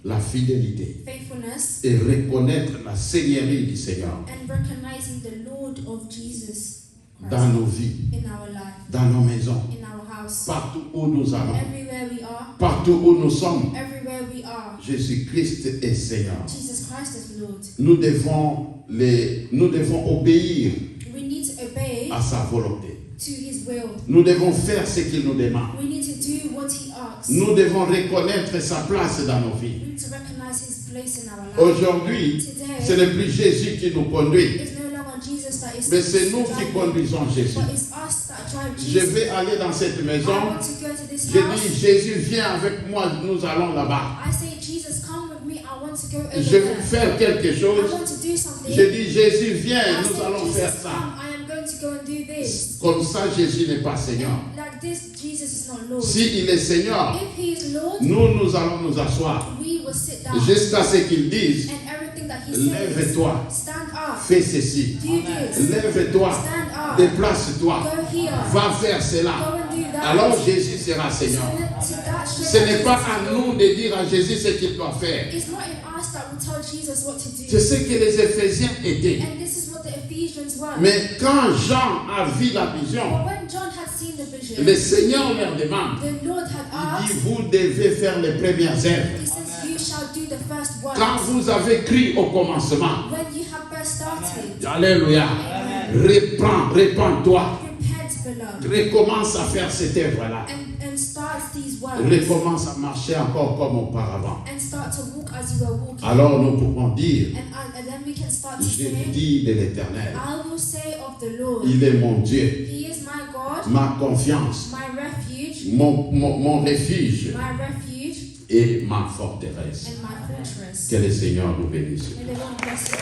La fidélité
Faithfulness
et reconnaître la seigneurie du Seigneur
and recognizing the Lord of Jesus
dans
Christ
nos vies,
in our life,
dans nos maisons,
in our house,
partout où nous allons,
everywhere we are,
partout où nous sommes.
everywhere we are.
Jésus-Christ est Seigneur.
Jesus Christ is Lord.
Nous devons obéir
We need to obey
à sa volonté.
to His will.
Nous devons faire ce qu'il nous demande.
We need to do what He asks.
Nous devons reconnaître sa place dans nos vies.
We need to recognize His place in our life.
Aujourd'hui, ce
Today,
n'est plus Jésus qui nous conduit,
it's no longer Jesus that is
mais c'est nous qui
driving,
conduisons Jésus.
but it's us that drive
Je
Jesus.
vais aller dans cette
I
maison.
want to go to this
Je
house.
dis, Jésus, viens avec moi, nous allons là-bas.
I say, Jesus, come with me. I want to go over
Je
there.
vais faire quelque
I
chose.
want to do something.
Je dis, Jésus, viens,
I
nous
say,
allons
Jesus,
faire
come.
ça.
I am going to go and do this.
Comme ça, Jésus n'est pas Seigneur.
Like this, Jesus is not Lord.
S'il est Seigneur,
If He is Lord,
nous allons nous asseoir
we will sit down.
jusqu'à ce qu'il dise,
And everything that He says,
lève-toi,
stand up,
fais ceci.
do this,
Lève-toi,
stand up,
déplace-toi,
go here,
va faire cela.
go and do that.
Alors Jésus sera Seigneur.
So that
Ce n'est pas à nous de dire à Jésus ce qu'il doit faire.
It's not in us that will tell Jesus what to do.
C'est ce que les Éphésiens étaient.
And this is what the Ephesians were.
Mais quand Jean a vu la vision,
But when John had seen the vision,
le Seigneur leur demande,
the Lord had
il dit,
asked,
vous devez faire les premières œuvres.
He says, you shall do the first works.
Quand vous avez crié au commencement,
When you have first started,
Alléluia, répands-toi,
repent, beloved,
recommence à faire cette œuvre-là.
and start these works.
Recommence à marcher encore comme auparavant.
And start to walk as you were walking.
Alors nous pouvons dire,
And then we can start to
je
say,
dis de l'Éternel,
I will say of the Lord,
il est mon Dieu,
He is my God,
ma confiance,
my refuge,
mon refuge
my refuge,
et ma forteresse.
and my fortress.
Que le Seigneur nous bénisse.
May the Lord bless you.